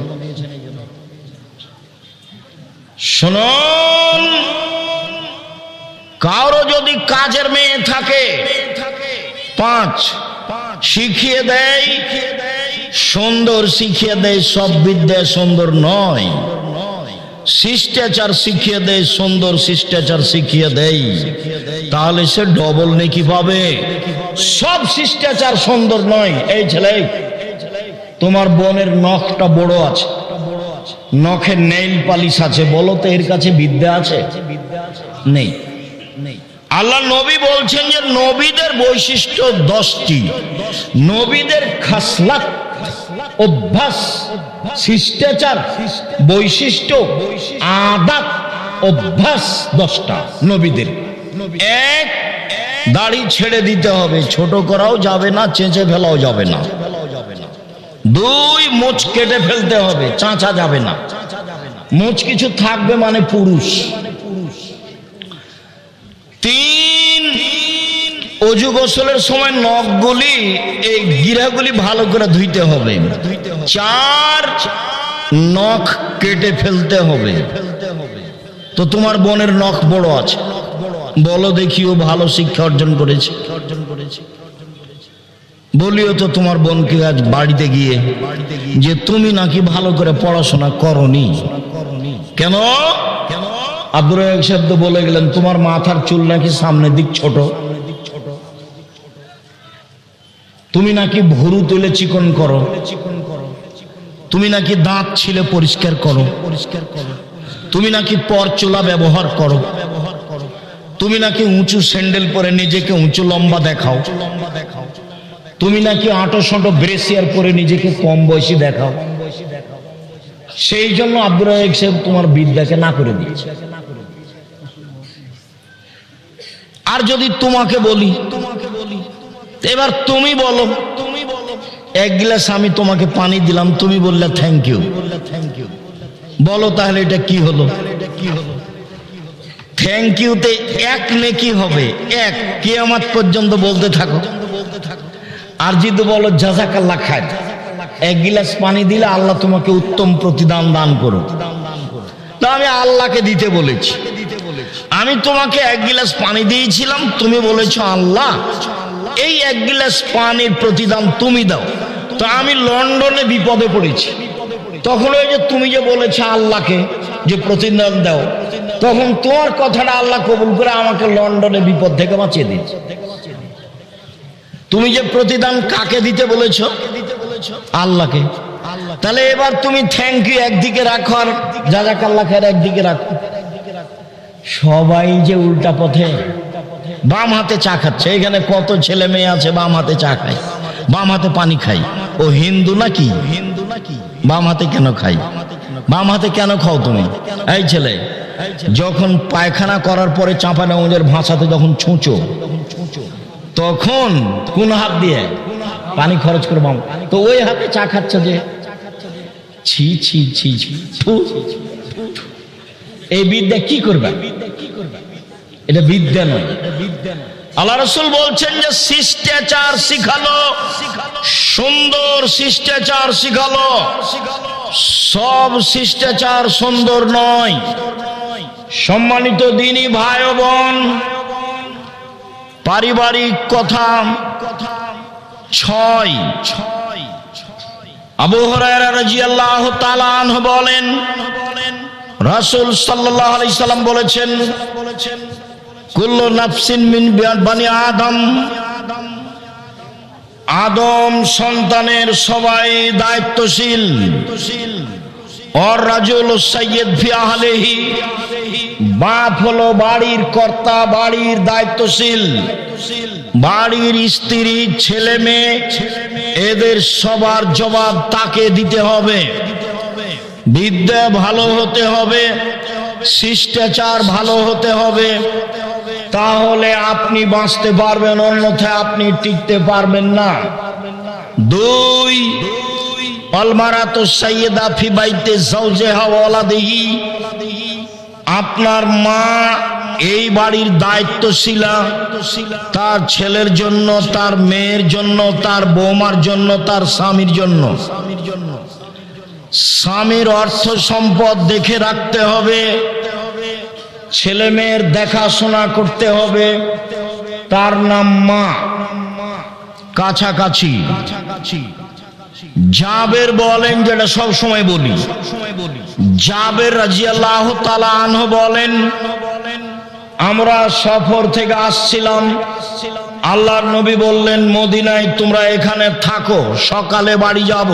শুনুন কারো যদি কাজের মেয়ে থাকে 5 শিখিয়ে দেয় সুন্দর শিখিয়ে দেয় সব বিদ্যা সুন্দর নয় শিষ্টাচার শিখিয়ে দেয় সুন্দর শিষ্টাচার শিখিয়ে দেয় তাহলে সে ডবল নেকি পাবে সব শিষ্টাচার সুন্দর নয় এই ছেলে তোমার বোনের নখটা বড় আছে নখের নেইল পালিশ আছে বলো তো এর কাছে বিদ্যা আছে নেই আল্লাহ নবী বলছেন যে নবীদের বৈশিষ্ট্য 10টি নবীদের খাসলাত অভ্যাস শিষ্টাচার বৈশিষ্ট্য আদাত অভ্যাস 10টা নবীদের এক দাড়ি ছেড়ে দিতে হবে ছোট করাও যাবে না চেঁচে ফেলাও যাবে না 2 মুছ কেটে ফেলতে হবে চাঁচা যাবে না মুছ কিছু থাকবে মানে পুরুষ 3 অজু গোসলের সময় নখগুলি এই গিরাগুলি ভালো করে ধুইতে হবে 4 নখ কেটে ফেলতে হবে তো তোমার বোনের নখ বড় আছে বলো দেখিও ভালো শিক্ষা অর্জন করেছে বলিও তো তোমার বোনকে আজ বাড়িতে গিয়ে যে তুমি নাকি ভালো করে পড়াশোনা করনি। কেন? আব্দুর রাজ্জাক সাহেব তো বলে গেলেন তোমার মাথার চুল নাকি সামনের দিক ছোট, তুমি নাকি ভুরু তুলে চিকন করো, তুমি নাকি দাঁত ছিলে পরিষ্কার করো, তুমি নাকি পরচুলা ব্যবহার করো, তুমি নাকি উঁচু স্যান্ডেল পরে নিজেকে উঁচু লম্বা দেখাও, তুমি নাকি আঁটো সাঁটো ব্রেসিয়ার পরে নিজেকে কম বয়সী দেখাও। সেই জন্য আব্দুর রাজ্জাক সাহেব তোমার বিদ্যাকে না করে দিয়েছে। আর যদি তোমাকে বলি, এবার তুমি বলো, এক গ্লাস আমি তোমাকে পানি দিলাম, তুমি বললে থ্যাংক ইউ, বলো তাহলে এটা কি হলো? থ্যাংক ইউতে এক নেকি হবে, এক কিয়ামত পর্যন্ত বলতে থাকো। আর যদি বলো জাযাকাল্লাহ খায়, এক গিলাস পানি দিলে আল্লাহ তোমাকে উত্তম প্রতিদান দান করো, তা আমি আল্লাহকে দিতে বলেছি। আমি তোমাকে এক গিলাস পানি দিয়েছিলাম, তুমি বলেছো আল্লাহ এই এক গিলাস পানির প্রতিদান তুমি দাও। তো আমি লন্ডনে বিপদে পড়েছি, তখন ওই যে তুমি যে বলেছো আল্লাহকে যে প্রতিদান দাও, তখন তোমার কথাটা আল্লাহ কবুল করে আমাকে লন্ডনে বিপদ থেকে বাঁচিয়ে দিয়েছে। তুমি যে প্রতিদান কাকে দিতে বলেছো? আল্লাহকে। তাহলে এবার তুমি থ্যাংক ইউ একদিকে রাখো আর জাযাকাল্লাহ খায়ের একদিকে রাখো। সবাই যে উল্টা পথে বাম হাতে চা খাচ্ছে, এখানে কত ছেলে মেয়ে আছে বাম হাতে চা খায়, বাম হাতে পানি খাই। ও হিন্দু নাকি? বাম হাতে কেন খাই? বাম হাতে কেন খাও তুমি? এই ছেলে, যখন পায়খানা করার পরে চাঁপানেওয়াজের ভাষাতে যখন ছুঁচো, তখন কোন হাত দিয়ে পানি খরচ করে বাম, তো ওই হাতে চা খাচ্ছ যে, ছি ছি ছি ছি। এই বিদ্যা কি করবে? এটা বিদ্যা নয়। আল্লাহ রাসূল বলছেন যে শিষ্টাচার শিখালো, সুন্দর শিষ্টাচার শিখালো। সব শিষ্টাচার সুন্দর নয়। সম্মানিত দিনী ভাই ও বোন, পারিবারিক কথা 6। আবু হুরায়রা রাদিয়াল্লাহু তাআলা আনহু বলেন, রাসূল সাল্লাল্লাহু আলাইহি সাল্লাম বলেছেন, কুল্লু নাফসিন মিন বানি আদম, আদম সন্তানের সবাই দায়িত্বশীল। और রাজুল সাইয়্যিদ ফি আহলিহি, বাপ হলো বাড়ির কর্তা, বাড়ির দায়িত্বশীল। বাড়ির স্ত্রী, ছেলে মেয়ে, এদের সবার জবাব তাকে দিতে হবে। বিদ্যা ভালো হতে হবে, শিষ্টাচার ভালো হতে হবে, তাহলে আপনি বাঁচতে পারবেন, অন্যথায় আপনি টিকতে পারবেন না। 2, আলমারাতু সাইয়্যিদা ফি বাইতি যাওজিহা ওয়া ওয়ালাদিহি, আপনার মা এই বাড়ির দায়িত্বশীলা, তার ছেলের জন্য, তার মেয়ের জন্য, তার বৌমার জন্য, তার স্বামীর জন্য। স্বামীর অর্থ সম্পদ দেখে রাখতে হবে, ছেলে মেয়ের দেখাশোনা করতে হবে, তার নাম মা। কাছাকাছি জাবের বলেন, যেটা সব সময় বলি, জাবের রাদিয়াল্লাহু তাআলা আনহু বলেন, আমরা সফর থেকে আসছিলাম, আল্লাহর নবী বললেন মদিনায় তোমরা এখানে থাকো, সকালে বাড়ি যাব।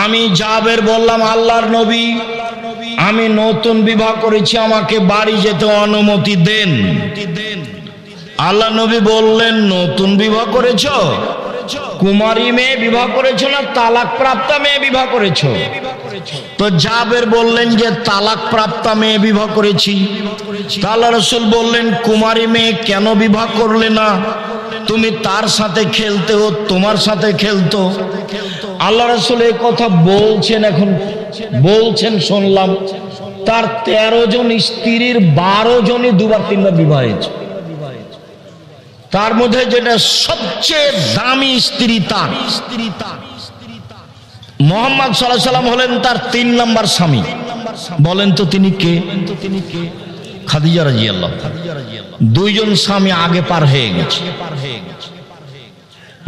আমি জাবের বললাম, আল্লাহর নবী আমি নতুন বিবাহ করেছি, আমাকে বাড়ি যেতে অনুমতি দেন। আল্লাহ নবী বললেন, নতুন বিবাহ করেছো? কুমারী মেয়ে বিবাহ করেছো না তালাক প্রাপ্তা মেয়ে বিবাহ করেছো? তো জাবের বললেন যে তালাক প্রাপ্তা মেয়ে বিবাহ করেছি। আল্লাহ রাসূল বললেন, কুমারী মেয়ে কেন বিবাহ করলে না? তুমি তার সাথে খেলতে, ও তোমার সাথে খেলতো। আল্লাহ রাসূল এই কথা বলছেন, এখন বলছেন শুনলাম, তার 13 জন স্ত্রীর 12 জনই 2-3বার বিবাহ হয়েছে। তার মধ্যে যেটা সবচেয়ে দামি স্ত্রী, তার মুহাম্মদ সাল্লাল্লাহু আলাইহি সাল্লাম হলেন তার 3 নম্বর স্বামী। বলেন তো তিনি কে? খাদিজা রাদিয়াল্লাহু। 2 জন স্বামী আগে পার হয়ে গেছে।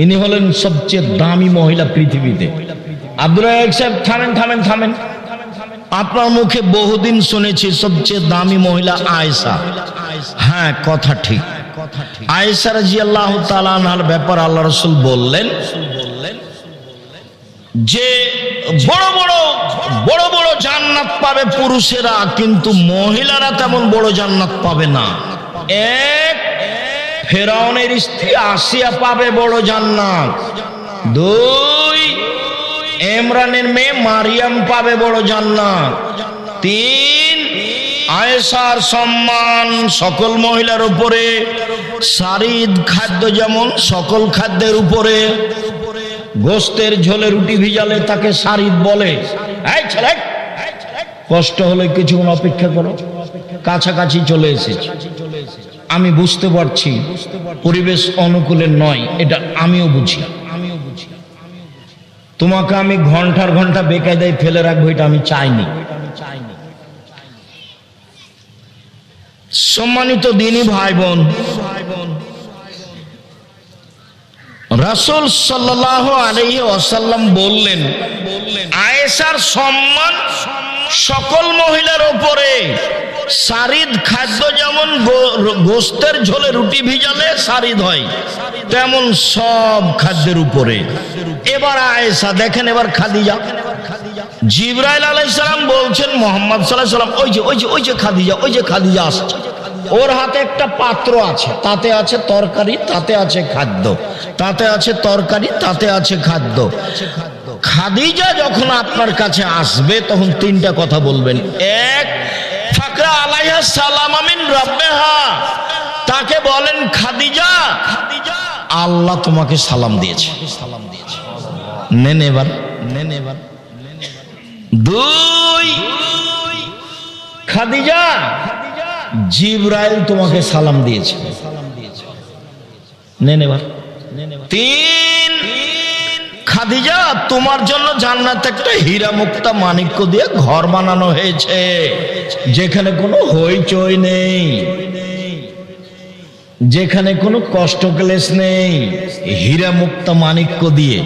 ইনি হলেন সবচেয়ে দামি মহিলা পৃথিবীতে। আব্দুল রাজ্জাক সাহেব থামেন থামেন থামেন, আপনার মুখে বহুদিন শুনেছি সবচেয়ে দামি মহিলা আয়েশা। হ্যাঁ, কথা ঠিক। আয়েশা রাদিয়াল্লাহু তাআলা আনহার ব্যাপার আল্লাহ রাসূল বললেন যে বড় বড় জান্নাত পাবে পুরুষেরা, কিন্তু মহিলারা তেমন বড় জান্নাত পাবে না। এক, ফেরাউনের স্ত্রী আসিয়া পাবে বড় জান্নাত। দুই, ইমরানের মেয়ে মারিয়াম পাবে বড় জান্নাত। তিন, আয়েশার সম্মান সকল মহিলার উপরে, সারিদ খাদ্য যেমন সকল খাদ্যের উপরে। গোস্তের ঝোলে রুটি ভিজালে তাকে সারিদ বলে। এই ছেলে, কষ্ট হলে কিছুক্ষণ অপেক্ষা করো, কাছাকাছি চলে এসেছি। আমি বুঝতে পারছি পরিবেশ অনুকূলে নয়, এটা আমিও বুঝি। তোমাকে আমি ঘন্টার ঘন্টা বেকায়দায় ফেলে রাখবো, এটা আমি চাইনি। সম্মানিত দিনী ভাই বোন, রাসূল সাল্লাল্লাহু আলাইহি ওয়াসাল্লাম বললেন, আয়েশার সম্মান সকল মহিলার উপরে। সারিদ খাদ্য যেমন গোস্তের ঝোলে রুটি ভিজালে সারিদ হয়, তেমন সব খাদ্যের উপরে। এবার আয়েশা দেখেন, এবার খাদিজা। জিবরাইল আলাইহিস সালাম বলছেন মুহাম্মদ সাল্লাল্লাহু আলাইহি ওয়াসাল্লাম, ওই যে খাদিজা, ওই যে খাদিজা আসছে। ওর হাতে একটা পাত্র আছে, তাতে আছে তরকারি, তাতে আছে খাদ্য, তাতে আছে তরকারি, তাতে আছে খাদ্য। খাদিজা যখন আপনার কাছে আসবে তখন তিনটা কথা বলবেন। এক, ফাকরা আলাইহা সালাম মিন রাব্বিহা, তাকে বলেন খাদিজা আল্লাহ তোমাকে সালাম দিয়েছে। নেন এবার। দুই, খাদিজা জিবরাইল তোমাকে সালাম দিয়েছে। নেন এবার। তিন, খাদিজা তোমার জন্য জান্নাতে একটা হীরা মুক্তা মাণিক্য দিয়ে ঘর বানানো হয়েছে, যেখানে কোনো হইচই নেই, যেখানে কোনো কষ্ট ক্লেশ নেই, হীরা মুক্তা মাণিক্য দিয়ে।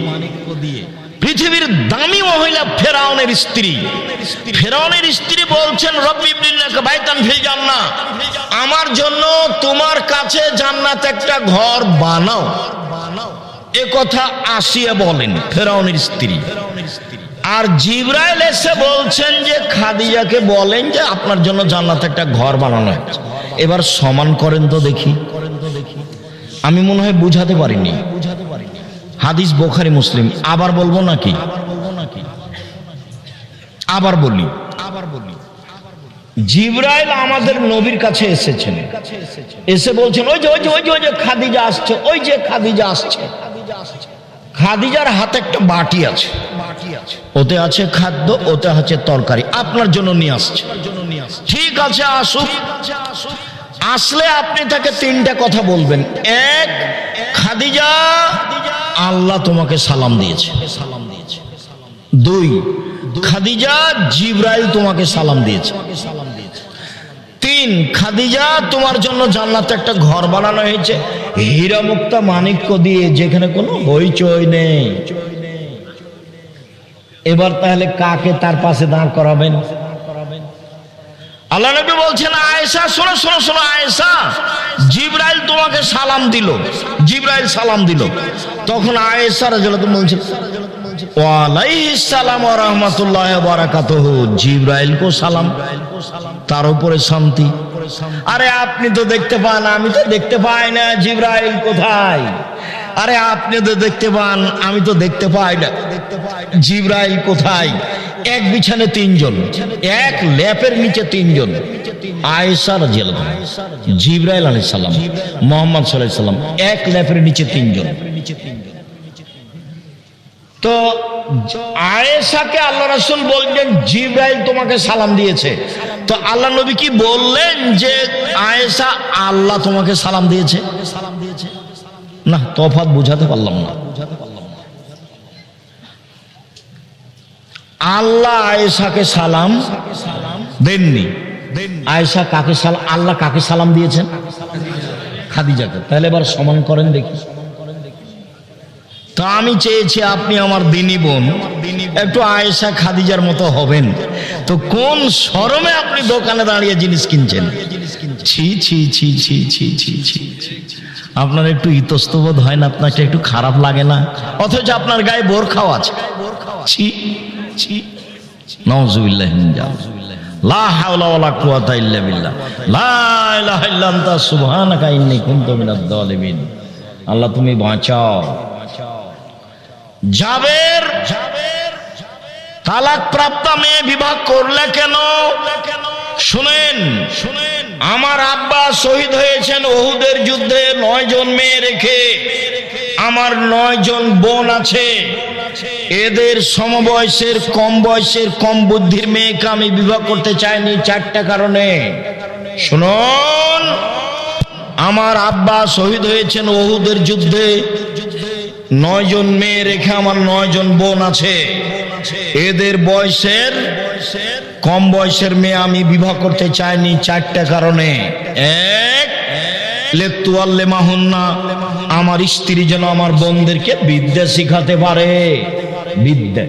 পৃথিবীর দামি মহিলা ফেরাউনের স্ত্রী। ফেরাউনের স্ত্রী বলছেন, রব্বি ইবনি লাকা বাইতান ফিল জান্নাহ, আমার জন্য তোমার কাছে জান্নাতে একটা ঘর বানাও। এ কথা আসিয়া বলেন ফেরাউনের স্ত্রী। আর জিবরাইল এসে বলছেন যে খাদিজাকে বলেন যে আপনার জন্য জান্নাতে একটা ঘর বানানো হয়েছে। এবার সমান করেন তো দেখি। আমি মনে হয় বুঝাতে পারিনি। হাদিস বুখারী মুসলিম। আবার বলবো নাকি? আবার বলি। জিবরাইল আমাদের নবীর কাছে এসেছেন, এসে বলছেন ওই যে খাদিজা আসছে, ওই যে খাদিজা আসছে। খাদিজার হাতে একটা বাটি আছে, ওতে আছে খাদ্য, ওতে আছে তরকারি, আপনার জন্য নিয়ে আসছে। ঠিক আছে, আসুক। আসলে আপনি তাকে তিনটা কথা বলবেন। এক, খাদিজা আল্লাহ তোমাকে সালাম দিয়েছে। দুই, খাদিজা জিবরাইল তোমাকে সালাম দিয়েছে। তিন, খাদিজা তোমার জন্য জান্নাতে একটা ঘর বানানো হয়েছে হীরা মুক্তা মাণিক্য দিয়ে, যেখানে কোনো হইচই নেই। এবার তাহলে কাকে তার পাশে দাঁড় করাবেন? আল্লাহ নবী বলছেন, আয়েশা শোনো আয়েশা, জিবরাইল তোমাকে সালাম দিল। জিবরাইল সালাম দিল। তখন আয়েশা রাদিয়াল্লাহু আনহা বলছেন, ওয়া আলাইহিস সালাম ওয়া রাহমাতুল্লাহি ওয়া বারাকাতুহু, জিবরাইল কো সালাম, তার উপরে শান্তি। আরে আপনি তো দেখতে পান, আমি তো দেখতে পাই না, জিবরাইল কোথায়? আরে আপনি তো দেখতে পান, আমি তো দেখতে পাই না, জিবরাইল কোথায়? এক বিছানে তিনজন, এক ল্যাপের নিচে তিনজন। আয়েশা রাদিয়াল্লাহু আনহা, জিবরাইল আলাইহিস সালাম, মুহাম্মদ সাল্লাল্লাহু আলাইহি সাল্লাম, এক ল্যাপের নিচে তিনজন। তো আয়েশাকে আল্লাহ রাসূল বললেন জিবরাইল তোমাকে সালাম দিয়েছে। তো আল্লাহ নবী কি বললেন যে আয়েশা আল্লাহ তোমাকে সালাম দিয়েছে? না, তফাৎ বুঝাতে পারলাম না। আল্লাহ আয়েশাকে সালাম দেননি। আয়েশা কাকে সালাম, আল্লাহ কাকে সালাম দিয়েছেন? খাদিজাকে। তাহলে এবার সমান করেন দেখি। তা আমি চেয়েছি আপনি আমার দিনী বোন, একটু আয়েশা খাদিজার মতো হবেন। তো কোন শরমে আপনি দোকানে দাঁড়িয়ে জিনিস কিনছেন? ছি ছি ছি ছি ছি ছি ছি। আপনার একটু ইতস্তবোধ হয় না? আপনার একটু খারাপ লাগে না? অথচ আপনার গায়ে বোরখাও আছে। ছি ছি, নাউযুবিল্লাহি মিন যালিক। লা হাওলা ওয়ালা কুওয়াতা ইল্লা বিল্লাহ। লা ইলাহা ইল্লা আনতা সুবহানাকা ইন্নী কুনতু মিনাজ জালিমিন। আল্লাহ তুমি বাঁচাও। জাবের তালাক প্রাপ্ত মেয়ে বিবাহ করলে কেন? শুনেন, আমার আব্বা শহীদ হয়েছেন উহুদের যুদ্ধে 9 জন মেয়ে রেখে। আমার 9 জন বোন আছে। এদের সমবয়সের, কম বয়সের, কম বুদ্ধির মেয়েকে আমি বিবাহ করতে চাইনি 4টা কারণে। শুনুন, আমার আব্বা শহীদ হয়েছেন উহুদের যুদ্ধে। 9 জন মেয়ে রেখে আমার 9 জন বোন আছে। এদের বয়সের, কম বয়সের মেয়ে আমি বিবাহ করতে চাইনি 4টা কারণে। এক, লেতুয়াল্লেমাহুন্না, আমার স্ত্রী যেন আমার বোনদেরকে বিদ্যা শিখাতে পারে। বিদ্যা,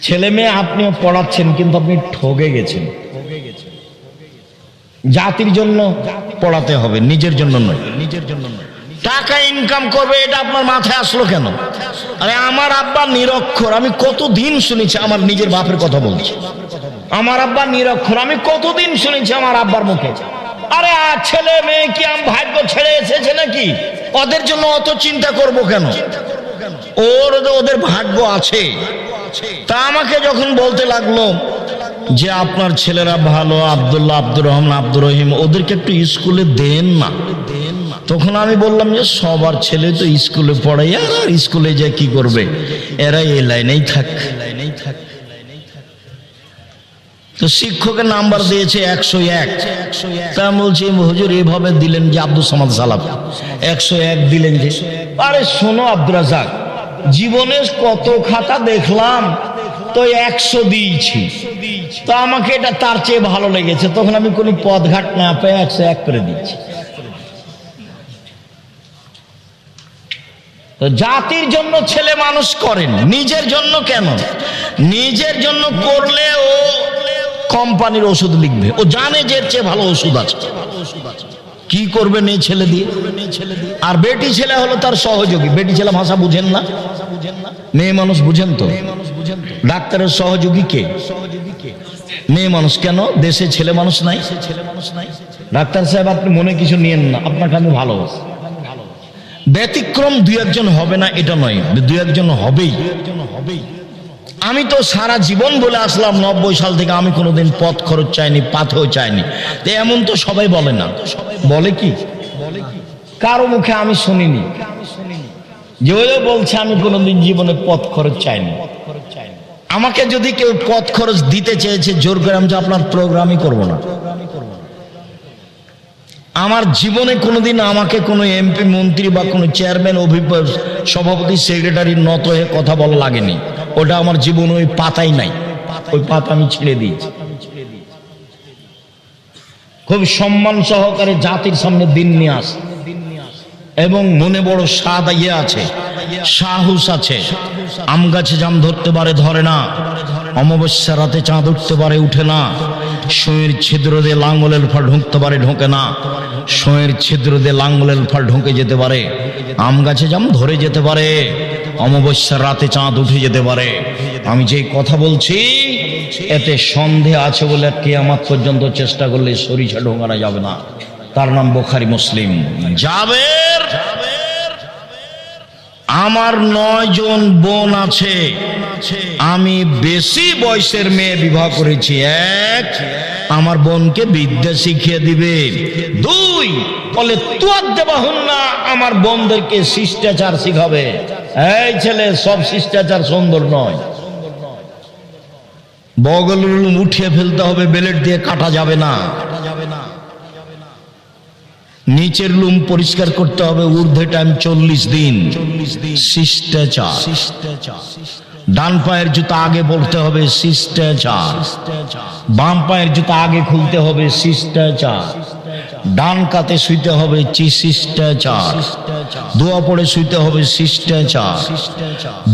ছেলে মেয়ে আপনিও পড়াচ্ছেন, কিন্তু আপনি ঠকে গেছেন। জাতির জন্য পড়াতে হবে, নিজের জন্য নয়। টাকা ইনকাম করবে, এটা আপনার মাথায় আসলো কেন? আরে আমার আব্বা নিরক্ষর, আমি কতদিন শুনেছি। আমার নিজের বাপের কথা বলছি, আমার আব্বা নিরক্ষর, আমি কতদিন শুনেছি আমার আব্বার মুখে। আরে ছেলে মেয়ে কি আমি ভাগ্য ছেড়ে এসেছে নাকি? ওদের জন্য অত চিন্তা করব কেন? ওদের ভাগ্য আছে। তা আমাকে যখন বলতে লাগলো যে আপনার ছেলেরা ভালো, আব্দুল্লাহ, আব্দুর রহমান, আব্দুর রহিম, ওদেরকে একটু স্কুলে দেন না। তখন আমি বললাম যে সবার ছেলে তো স্কুলে পড়ে, আর স্কুলে যে কি করবে, এরা এই লাইনেই থাক। তো শিক্ষকের নাম্বার দিয়েছে 101। তা বলছি হুজুর এভাবে দিলেন যে আব্দুল সামাদ সালাম 101 দিলেন যে? আরে শোনো আব্দুর রাজ্জাক, জীবনে কত খাতা দেখলাম, তো 100 দিয়েছি। তো আমাকে এটা তার চেয়ে ভালো লেগেছে, তখন আমি কোনো পদঘাট না পেয়ে 101 করে দিচ্ছি। তো জাতির জন্য ছেলে মানুষ করেন, নিজের জন্য কেন? নিজের জন্য করলে ও কোম্পানির ওষুধ লিখবে, ও জানে যে এর চেয়ে ভালো ওষুধ আছে। কি করবে মেয়ে ছেলে দিয়ে? আর বেটি ছেলে হলো তার সহযোগী। বেটি ছেলে ভাষা বুঝেন না, মেয়ে মানুষ বুঝেন তো। ডাক্তারের সহযোগী কে? মেয়ে মানুষ। কেন দেশে ছেলে মানুষ নাই? ডাক্তার সাহেব আপনি মনে কিছু নিয়েন না, আপনাকে আমি ভালোবাসি। ব্যতিক্রম 2-1 জন হবে না এটা নয়, 2-1 জন হবেই। আমি তো সারা জীবন বলে আসলাম 90 সাল থেকে আমি কোনোদিন পথ খরচ চাইনি, পাথেও চাইনি। তো এমন তো সবাই বলে না, বলে কি? কারো মুখে আমি শুনিনি যে ওই বলছে আমি কোনোদিন জীবনে পথ খরচ চাইনি। আমাকে যদি কেউ পথ খরচ দিতে চেয়েছে জোর করে, আমি আপনার প্রোগ্রামই করব না। আমার জীবনে কোনোদিন আমাকে কোনো এমপি, মন্ত্রী বা কোনো চেয়ারম্যান, সভাপতি, সেক্রেটারির নত হয়ে কথা বলা লাগেনি। ওটা আমার জীবন ওই পাতাই নাই, ওই পাতা আমি ছেড়ে দিয়েছি। খুব সম্মান সহকারে জাতির সামনে দিন নিয়ে আস, এবং মনে বড় স্বাদ ইয়ে আছে, সাহস আছে। আম গাছে জাম ধরতে পারে, ধরে না। অমাবস্যা রাতে চাঁদ উঠতে পারে, উঠে না। সুঁয়ের ছিদ্র দিয়ে লাঙ্গলের ফল ঢুকতে পারে, ঢোকে না। সুঁয়ের ছিদ্র দিয়ে লাঙ্গলের ফল ঢুকে যেতে পারে। আম গাছে জাম ধরে যেতে পারে, অমাবস্যার রাতে চাঁদ উঠে যেতে পারে। আমি যে কথা বলছি এতে সন্দেহ আছে বলে কিয়ামত পর্যন্ত চেষ্টা করলে সরিষা ঢোকানো যাবে না। তার নাম বুখারী, মুসলিম। জাবের, আমার 9 জন বোন আছে, আমি বেশি বয়সের মেয়ে বিবাহ করেছি। 1, আমার বোনকে বিদ্যা শিখিয়ে দিবে। 2, বলে তুয়াদ্দেবাহুন্না, আমার বোনদেরকে শিষ্টাচার শিখাবে। এই ছেলে, সব শিষ্টাচার সুন্দর নয়। বগলের লুম উঠিয়ে ফেলতে হবে, বেলেট দিয়ে কাটা যাবে না। নিচের লুম পরিষ্কার করতে হবে, ঊর্ধ্বে টাইম 40 দিন। শিষ্টাচার। ডান পায়ের জুতা আগে পড়তে হবে, শিষ্টাচার। বাম পায়ের জুতা আগে খুলতে হবে, শিষ্টাচার। ডান কাতে শুইতে হবে শিষ্টাচার, দোয়া পড়ে শুইতে হবে শিষ্টাচার,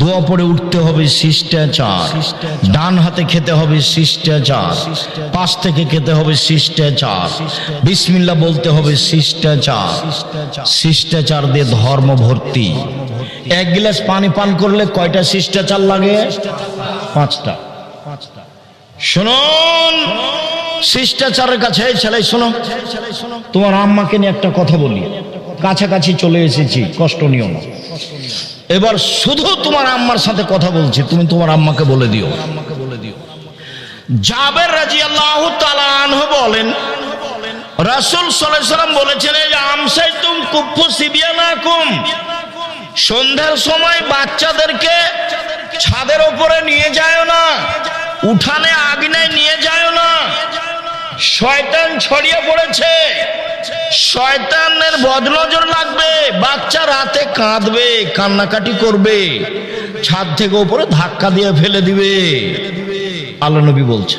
দোয়া পড়ে উঠতে হবে শিষ্টাচার, ডান হাতে খেতে হবে শিষ্টাচার, পাশ থেকে খেতে হবে শিষ্টাচার, বিসমিল্লাহ বলতে হবে শিষ্টাচার। শিষ্টাচার দিয়ে ধর্ম ভর্তি। এক গ্লাস পানি পান করলে কয়টা শিষ্টাচার লাগে? 5টা। শুনুন শিষ্টাচারের কাছে, ছেলে শোনো, তোমার আম্মাকে নিয়ে একটা কথা বলি, কাছাকাছি চলে এসেছি, কষ্ট নিও না। এবার শুধু তোমার আম্মার সাথে কথা বলছি, তুমি তোমার আম্মাকে বলে দিও। জাবের রাদিয়াল্লাহু তাআলা আনহু বলেন, রাসূল সাল্লাল্লাহু আলাইহি ওয়াসাল্লাম বলেছেন, আমসাইতুম কুফু সিবিয়ানাকুম, সন্ধ্যার সময় বাচ্চাদেরকে ছাদের উপরে নিয়ে যায় না, উঠানে আগুনে নিয়ে যায় না, শয়তান ছড়িয়ে পড়েছে, শয়তানের বদনজর লাগবে, বাচ্চা রাতে কাঁদবে, কান্নাকাটি করবে, ছাদ থেকে উপরে ধাক্কা দিয়ে ফেলে দিবে। আল্লাহ নবী বলছে,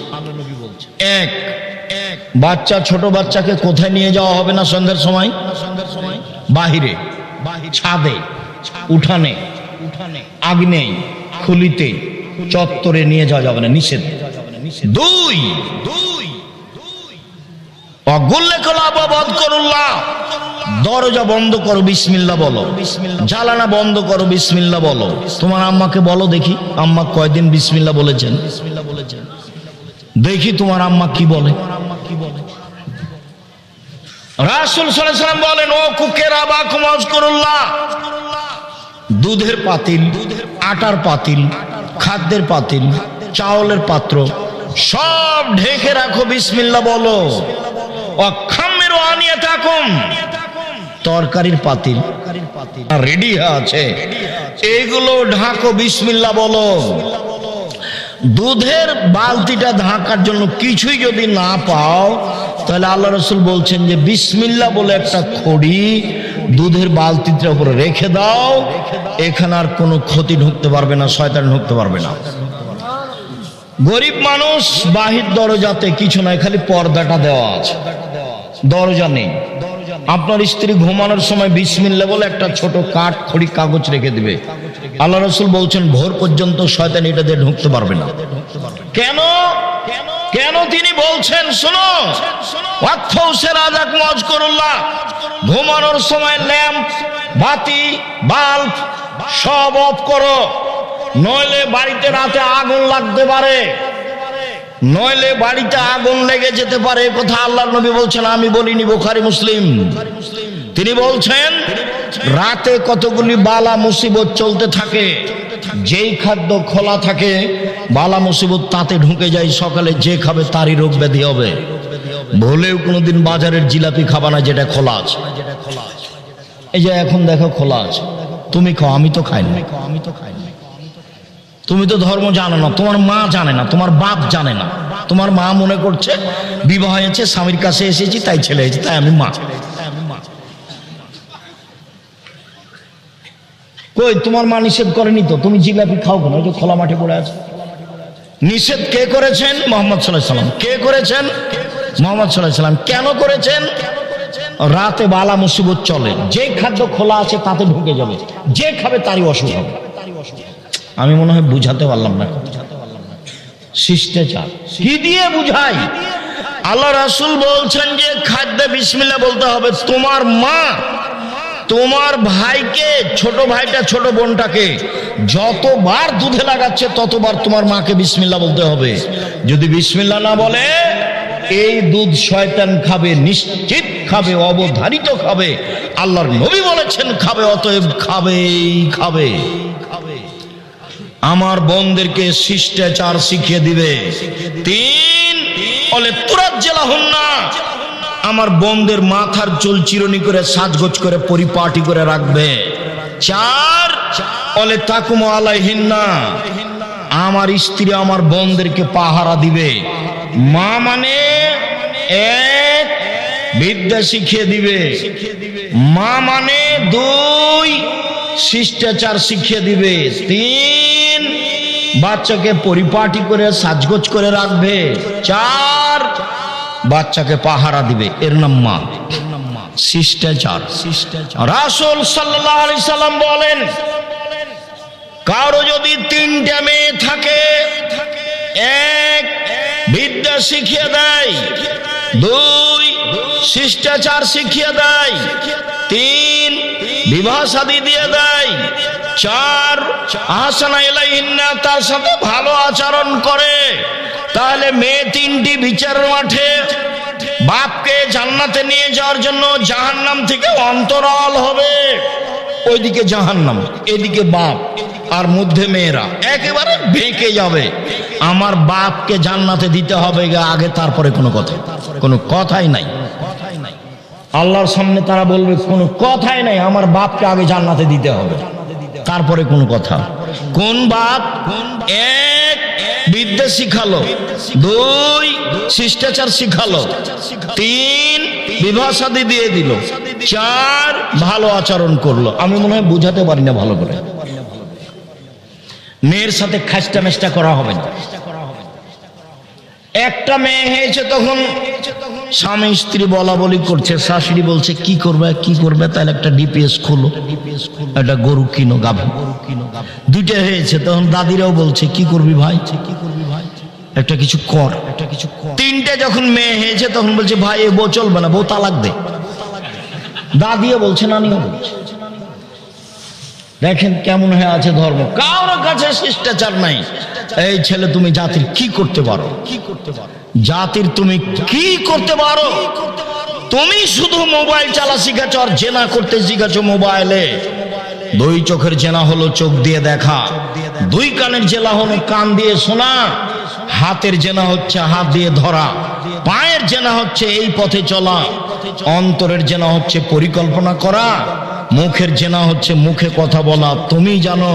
এক, বাচ্চা ছোট বাচ্চাকে কোথায় নিয়ে যাওয়া হবে না সন্ধ্যার সময়? বাহিরে, ছাদে, উঠানে, আগুনে, খুলিতে, চত্বরে নিয়ে যাওয়া যাবে না, নিষেধ। দুই, দরজা বন্ধ করো, বিসমিল্লাহ বলো, জ্বালানা বন্ধ করো, বিসমিল্লাহ বলো। তোমার আম্মাকে বলো দেখি, আম্মা কয়দিন বিসমিল্লাহ বলেছেন? দেখি তোমার আম্মা কি বলে। রাসূল সাল্লাল্লাহু আলাইহি ওয়াসাল্লাম বলেন, ও কুকেরা বাকুম আযকুরুল্লাহ, দুধের পাতিল, আটার পাতিল, খাদ্যের পাতিল, চাউলের পাত্র সব ঢেকে রাখো, বিসমিল্লাহ বলো। অখাম্মিরু আনিয়াতাকুম, তরকারির পাতিল রেডি আছে, এইগুলো ঢাকো, বিসমিল্লাহ বলো। দুধের বালতিটা ঢাকার জন্য কিছুই যদি না পাও, তাহলে আল্লাহ রাসূল বলছেন যে বিসমিল্লাহ বলে একটা খড়ি দুধের বালতিটার উপরে রেখে দাও, এখানে আর কোনো ক্ষতি ঢুকতে পারবে না, শয়তান ঢুকতে পারবে না। গরিব মানুষ, বাহির দরজাতে কিছু নাই, খালি পর্দাটা দেওয়া আছে, দরজা নেই। আপনার স্ত্রী ঘুমানোর সময় বিসমিল্লাহ বলে একটা ছোট কাঠ খড়ি কাগজ রেখে দিবে। আল্লাহ রাসূল বলছেন ভোর পর্যন্ত শয়তান এটা দিয়ে ঢুকতে পারবে না। কেন? কেন তিনি বলছেন? শোনো, ঘুমানোর সময় ল্যাম্প, বাতি, বাল্ব সব অফ করো, নইলে বাড়িতে রাতে আগুন লাগতে পারে, নইলে বাড়িতে আগুন লেগে যেতে পারে। কথা আল্লাহর নবী বলছেন, আমি বলিনি, বুখারী মুসলিম। তিনি বলছেন রাতে কতগুলি বালা মুসিবত চলতে থাকে, যেই খাদ্য খোলা থাকে বালা মুসিবত তাতে ঢুকে যায়, সকালে যে খাবে তারই রোগ ব্যাধি হবে। ভুলেও কোনোদিন বাজারের জিলাপি খাবা না যেটা খোলা আছে। এই যে এখন দেখো খোলা আছে, তুমি খাও, আমি তো খাই না। তুমি তো ধর্ম জানো না, তোমার মা জানে না, তোমার বাপ জানে না। তোমার মা মনে করছে বিবাহ হয়েছে, স্বামীর কাছে এসেছি তাই ছেলে হয়েছে, তাই আমি মা। কই তোমার মা নিষেধ করেনি তো, তুমি জিলাপি খাও কেন? ওই যে খোলা মাঠে পড়ে আছে। নিষেধ কে করেছেন? মুহাম্মদ সাল্লাল্লাহু আলাইহি ওয়াসাল্লাম। কে করেছেন? মুহাম্মদ সাল্লাল্লাহু আলাইহি ওয়াসাল্লাম। কেন করেছেন? রাতে বালা মুসিবত চলে, যে খাদ্য খোলা আছে তাতে ঢুকে যাবে, যে খাবে তারই অসুখ হবে। আমি মনে হয় বুঝাতে পারলাম না। শিষ্টাচার কি দিয়ে বুঝাই? আল্লাহ রাসূল বলছেন যে খাদ্যে বিসমিল্লাহ বলতে হবে। তোমার মা তোমার ভাইকে, ছোট ভাইটা ছোট বোনটাকে যতবার দুধে লাগাচ্ছে ততবার তোমার মাকে বিসমিল্লাহ বলতে হবে। যদি বিসমিল্লাহ না বলে এই দুধ শয়তান খাবে, নিশ্চিত খাবে, অবধারিত খাবে। আল্লাহর নবী বলেছেন খাবে, অতএব খাবেই খাবে। আমার বোনদেরকে শিষ্টাচার শিখিয়ে দিবে। 3 বলে তুরাজ্জালাহুন্না, আমার বোনদের মাথার চুল চিরুনি করে সাজগোজ করে পরিপাটি করে রাখবে। 4 বলে তাকুমু আলাইহিন্না, আমার স্ত্রী আমার বোনদেরকে পাহারা দিবে। মা মানে 1 বিদ্যা শিখিয়ে দিবে, মা মানে 2 শিষ্টাচার শিখিয়ে দিবে, 3 বাচ্চাকে পরিপাটি করে সাজগোজ করে রাখবে, 4 বাচ্চাকে পাহারা দিবে। এর নাম মা। শিষ্টাচার। রাসূল সাল্লাল্লাহু আলাইহি সাল্লাম বলেন, কারো যদি 3টে মেয়ে থাকে, 1 বিদ্যা শিখিয়ে দেয়, 2 শিষ্টাচার শিখিয়ে দেয়, 3 বিবাহ শাদী দিয়ে দেয়, 4 আহসানা ইলাইহিন্না তার সাথে ভালো আচরণ করে, তাহলে মেয়ে 3টি বিচারের মাঠে বাপকে জান্নাতে নিয়ে যাওয়ার জন্য জাহান্নাম থেকে অন্তরাল হবে। ওইদিকে জাহান্নাম, এদিকে বাপ, আর মধ্যে মেয়েরা একেবারে বেঁকে যাবে। আমার বাপকে জান্নাতে দিতে হবে আগে, তারপরে কোনো কথাই নাই। আল্লাহর সামনে তারা বলবে কোনো কথাই নাই, আমার বাপকে আগে জান্নাতে দিতে হবে, তারপরে কোনো কথা। কোন বাপ? 1 বিদ্যা শিখালো, 2 শিষ্টাচার শিখালো, 3 বিবাহ শাদী দিয়ে দিল, 4 ভালো আচরণ করলো। আমি মনে হয় বুঝাতে পারি না ভালো করে। মেয়ের সাথে খাস্টা মেষ্টা করা হবে না। একটা মেয়ে হয়েছে, তখন স্বামী স্ত্রী বলা বলি করছে, শাশুড়ি বলছে কি করবে, তাহলে একটা ডিপিএস খোলো, একটা গরু কিনো, গাভী। 2টে হয়েছে, তখন দাদিরাও বলছে কি করবি ভাই, একটা কিছু কর। 3টে যখন মেয়ে হয়েছে, তখন বলছে ভাই এ বউ চলবে না, বউ তালাক দে। দাদিও বলছে, নানিও বলছে। দেখেন কেমন হয়ে আছে ধর্ম। কারোর কাছে শিষ্টাচার নাই। এই ছেলে, তুমি জাতির কি করতে পারো? জাতির তুমি কি করতে পারো? তুমি শুধু মোবাইল চালা শিখাচ্ছ আর জেনা করতে শিখাচ্ছ মোবাইলে। 2 চোখের জেনা হলো চোখ দিয়ে দেখা, 2 কানের জেনা হলো কান দিয়ে শোনা, হাতের জেনা হচ্ছে হাত দিয়ে ধরা, পায়ের জেনা হচ্ছে এই পথে চলা, অন্তরের জেনা হচ্ছে পরিকল্পনা করা, মুখের জেনা হচ্ছে মুখে কথা বলা। তুমি জানো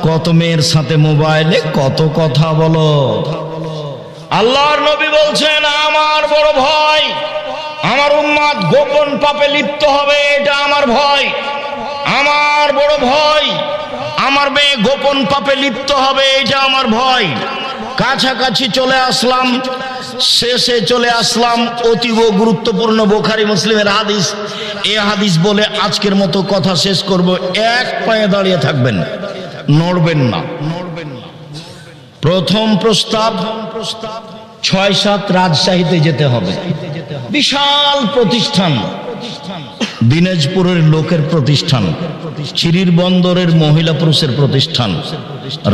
কত মেয়ের সাথে মোবাইলে কত কথা বলো। আল্লাহর নবী বলছেন, আমার বড় ভয় আমার উম্মত গোপন পাপে লিপ্ত হবে, এটা আমার ভয়। আমার বড় ভয় আমার মেয়ে গোপন পাপে লিপ্ত হবে, এটা আমার ভয়। কাছাকাছি চলে আসলাম, শেষে চলে আসলাম। অতীব গুরুত্বপূর্ণ বুখারী মুসলিমের হাদিস। এই হাদিস বলে আজকের মতো কথা শেষ করব। 1 পায়ে দাঁড়িয়ে থাকবেন, নড়বেন না। প্রথম প্রস্তাব, 6-7 রাজশাহীতে যেতে হবে। বিশাল প্রতিষ্ঠান, দিনাজপুরের লোকের প্রতিষ্ঠান, চিরির বন্দরের মহিলা পুরুষের প্রতিষ্ঠান,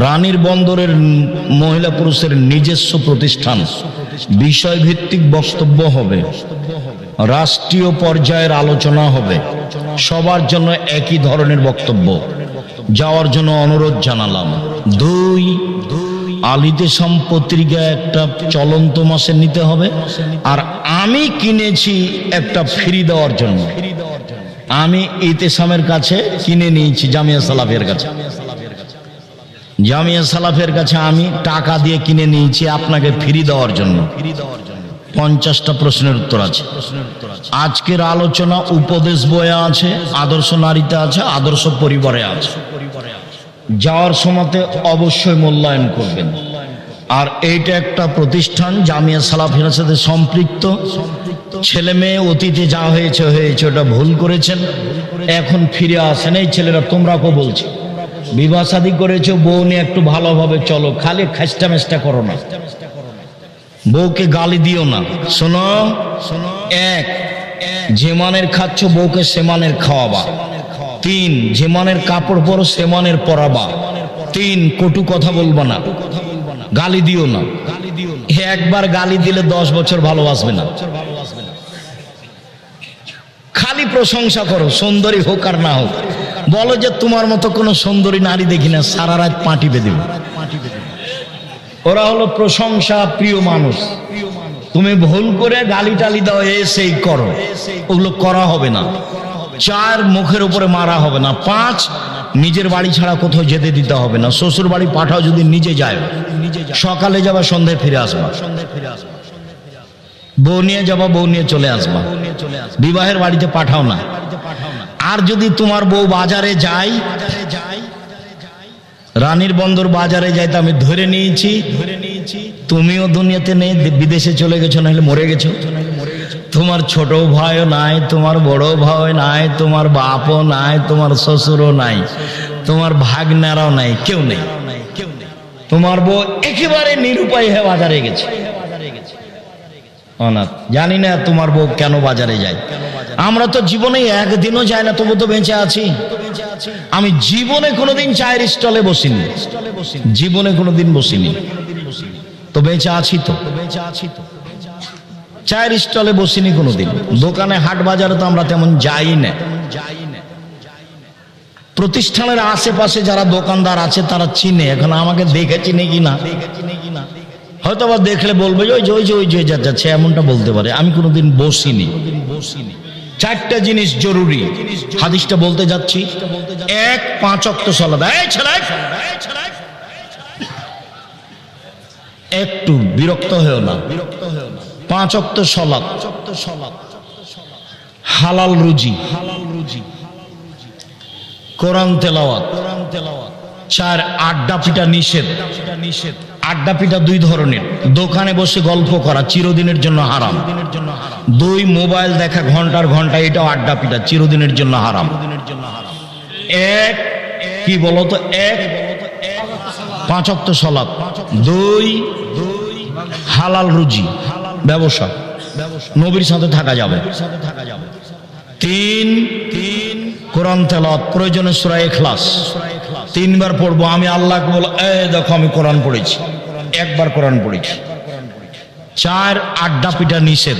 রানীর বন্দরের মহিলা পুরুষের নিজস্ব প্রতিষ্ঠান। বিষয়ভিত্তিক বক্তব্য হবে, রাষ্ট্রীয় পর্যায়ের আলোচনা হবে, সবার জন্য একই ধরনের বক্তব্য। যাওয়ার জন্য অনুরোধ জানালাম। 2 আলিতে পত্রিকা একটা চলন্ত মাসে নিতে হবে, আর আমি কিনেছি একটা ফ্রি দেওয়ার জন্য। আমি ইতেসামের কাছে কিনে নিয়েছি, জামিয়া সালাফের কাছে। জামিয়া সালাফের কাছে আমি টাকা দিয়ে কিনে নিয়েছি আপনাকে ফ্রি দেওয়ার জন্য। 50টা প্রশ্নের উত্তর আছে। আজকের আলোচনা উপদেশ বইয়ে আছে, আদর্শ নারীতে আছে, আদর্শ পরিবারে আছে। যাওয়ার সময়তে অবশ্যই মূল্যায়ন করবেন। আর এইটা একটা প্রতিষ্ঠান জামিয়া সালাফিয়ার সাথে সম্পৃক্ত। ছেলে মেয়ে অতীতে যা হয়েছে ওটা ভুল করেছেন, এখন ফিরে আসেন। এই ছেলেরা তোমরাকেও বলছি, বিবাহ শাদী করেছো, বউ নিয়ে একটু ভালোভাবে চলো, খালি খাস্টা মেস্টা করো না, বউকে গালি দিও না। শোনো, 1 যে মানের খাচ্ছ বউকে সে মানের খাওয়াবা। 3 যে মানের কাপড় পরো সে মানের পরাবা। 3 কটু কথা বলবা না, গালি দিও না। একবার গালি দিলে 10 বছর ভালোবাসবে না। খালি প্রশংসা করো, সুন্দরী হোক আর না হোক। বলো যে তোমার মতো কোনো সুন্দরী নারী দেখি না, সারা রাত পাটি বেঁধে। ওরা হলো প্রশংসা প্রিয় মানুষ। তুমি ভুল করে গালি টালি দাও, সেই করো, ওগুলো করা হবে না। 4 মুখের উপরে মারা হবে না। 5 নিজের বাড়ি ছাড়া কোথাও যেতে দিতে হবে না। শ্বশুর বাড়ি পাঠাও, যদি নিজে যায়, সকালে যাবা সন্ধ্যায় ফিরে আসবা। বউ নিয়ে যাবা, বউ নিয়ে চলে আসবা। বিবাহের বাড়িতে পাঠাও না। আর যদি তোমার বউ বাজারে যায়, রানীর বন্দর বাজারে যাইতে আমি ধরে নিয়েছি, তুমিও দুনিয়াতে নেই, বিদেশে চলে গেছো, নাহলে মরে গেছো। তোমার ছোট ভাইও নাই, তোমার বড় ভাই নাই, তোমার বাপও নাই, তোমার শ্বশুরও নাই, তোমার ভাগনারাও নাই, কেউ নেই। তোমার বউ একেবারে নিরুপায় হয়ে বাজারে গেছে, অনাথ। জানি না তোমার বউ কেন বাজারে যায়। আমরা তো জীবনে একদিনও যাই না, তবু তো বেঁচে আছি। আমি জীবনে কোনোদিন চায়ের স্টলে বসিনি, জীবনে কোনোদিন বসিনি, তো বেঁচে আছি তো। চায়ের স্টলে বসিনি কোনোদিন। দোকানে হাট বাজারে তো আমরা তেমন যাই না। প্রতিষ্ঠানের আশেপাশে যারা দোকানদার আছে তারা চিনে, এখন আমাকে দেখে চিনে কিনা হয়তো আবার দেখলে বলবে যে ওই যে যাচ্ছে, এমনটা বলতে পারে। আমি কোনোদিন বসিনি। চারটা জিনিস জরুরি, হাদিসটা বলতে যাচ্ছি। এক, 5 ওয়াক্ত সালাত। একটু বিরক্ত হয়েও না, 5 ওয়াক্ত সালাত, হালাল রুজি, কোরআন তেলাওয়াত। 4, আড্ডা পিটা নিষেধ। আড্ডা পিটা 2 ধরনের। দোকানে বসে গল্প করা চিরদিনের জন্য হারাম। 2, মোবাইল দেখা ঘন্টার ঘন্টা, এটাও আড্ডা পিটা, চিরদিনের জন্য হারাম। 1, কি বলতো, 1 5 ওয়াক্ত সালাত। 2, হালাল রুজি, ব্যবসা, নবীর সাথে থাকা যাবে। 3, কোরআন তেলাওয়াত, প্রয়োজনে সূরা ইখলাস 3 বার পড়বো। আমি আল্লাহকে বলবো, এই দেখো আমি কোরআন পড়েছি, 1 বার কোরআন পড়েছি। 4, আড্ডা পিটা নিষেধ।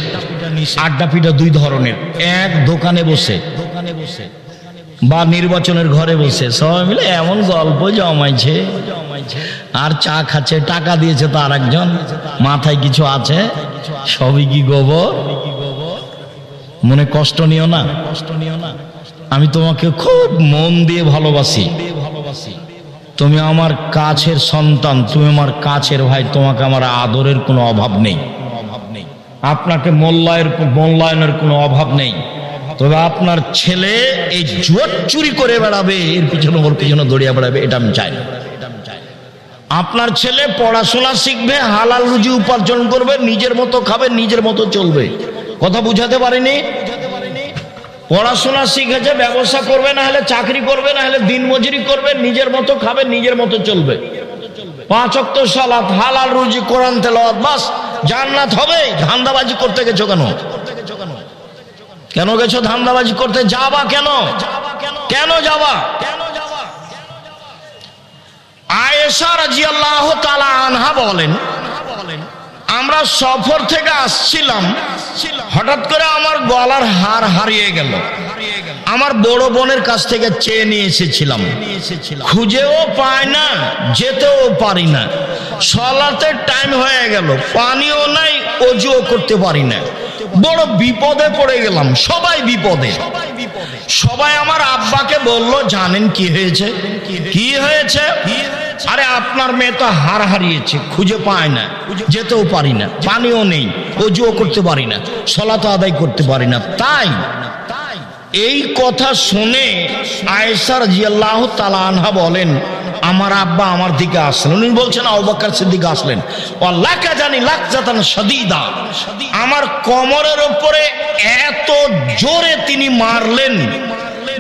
আড্ডা পিটা 2 ধরনের। 1, দোকানে বসে বা নির্বাচনের ঘরে বসে সবাই মিলে এমন গল্প জমাইছে আর চা খাচ্ছে, টাকা দিয়েছে তার একজন, মাথায় কিছু আছে, সবই কি গোবর। মনে কষ্ট নিও না, আমি তোমাকে খুব মন দিয়ে ভালোবাসি, তুমি আমার কাছের সন্তান, তুমি আমার কাছের ভাই, তোমাকে আমার আদরের কোনো অভাব নেই, আপনাকে মূল্যায়নের কোনো অভাব নেই। তবে আপনার ছেলে এই জুয়ার চুরি করে বেড়াবে, এর পিছনে ওর পিছনে দৌড়িয়ে বেড়াবে, এটা আমি চাই না। আপনার ছেলে পড়াশোনা শিখবে, হালাল রুজি উপার্জন করবে, নিজের মতো খাবে, নিজের মতো চলবে। কথা বুঝাতে পারিনি? পড়াশোনা শিখেছে, ব্যবসা করবে, না হলে চাকরি করবে, না হলে দিনমজুরি করবে, নিজের মতো খাবে, নিজের মতো চলবে। 5 ওয়াক্ত সালাত, হালাল রুজি, কোরআন তেলাওয়াত, বাস জান্নাত হবে। ধান্দাবাজি করতে গেছো কেন? কেন গেছো ধান্দাবাজি করতে? যাবা কেন? কেন যাবা? আয়েশা রাদিয়াল্লাহু তাআলা আনহা বলেন, আমরা সফর থেকে আসছিলাম, হঠাৎ করে আমার গলার হার হারিয়ে গেল। আমার বড় বোনের কাছ থেকে চেয়ে নিয়ে এসেছিলাম, খুঁজেও পাই না, যেতেও পারি না। সালাতের টাইম হয়ে গেল, পানিও নাই, ওযুও করতে পারি না। বড় বিপদে পড়ে গেলাম, সবাই বিপদে। সবাই আমার আব্বাকে বলল, জানেন কি হয়েছে? কি হয়েছে? আরে আপনার মেয়ে তো হার হারিয়েছে, খুঁজে পায় না, যেতেও পারি না, পানিও নেই, ওযুও করতে পারি না, সালাত আদায় করতে পারি না। তাই এই কথা শুনে আয়েশা রাদিয়াল্লাহু তাআলা আনহা বলেন, আমার আব্বা আমার দিকে আসলেন। উনি বলছেন আবু বকর সিদ্দিক আসলেন। ওয়াল্লাকা জানি লাকজাতান শাদীদা, আমার কোমরের উপরে এত জোরে তিনি মারলেন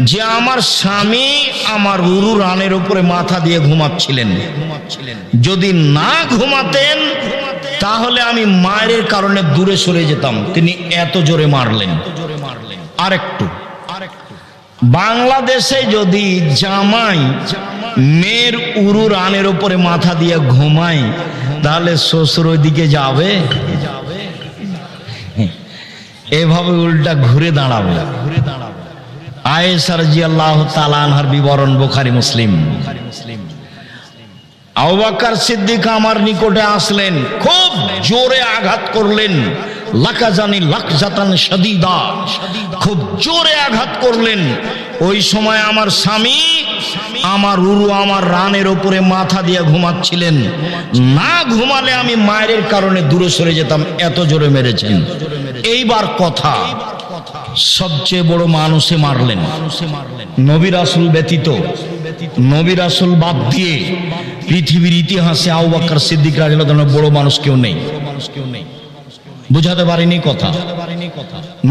যে আমার স্বামী আমার উরু রানের উপরে মাথা দিয়ে ঘুমাচ্ছিলেন। যদি না ঘুমাতেন তাহলে আমি মায়ের কারণে দূরে সরে যেতাম, তিনি এত জোরে মারলেন। আরেকটু, বাংলাদেশে যদি জামাই মেয়ের উরু রানের উপরে মাথা দিয়ে ঘুমায়, তাহলে শ্বশুর ওইদিকে যাবে, এভাবে উল্টা ঘুরে দাঁড়াবে। আয়েশা রাদিয়াল্লাহু তাআলা আনহার বিবরণ বুখারী মুসলিম। আবু বকর সিদ্দিক আমার নিকটে আসলেন, খুব জোরে আঘাত করলেন। লাকাজানি লাকজাতান শাদীদা, খুব জোরে আঘাত করলেন। ওই সময় আমার স্বামী আমার উরু আমার রানের উপরে মাথা দিয়ে ঘুমাচ্ছিলেন, না ঘুমালে আমি মায়ের কারণে দূরে সরে যেতাম, এত জোরে মেরেছেন। এইবার কথা, সবচেয়ে বড় মানুষে মারলেন, নবী রাসূল ব্যতীত, নবী রাসূল বাদ দিয়ে পৃথিবীর ইতিহাসে আবু বকর সিদ্দিক রাদিয়াল্লাহু আনহু বড় মানুষ কেউ নেই। বুঝাতে পারিনি কথা।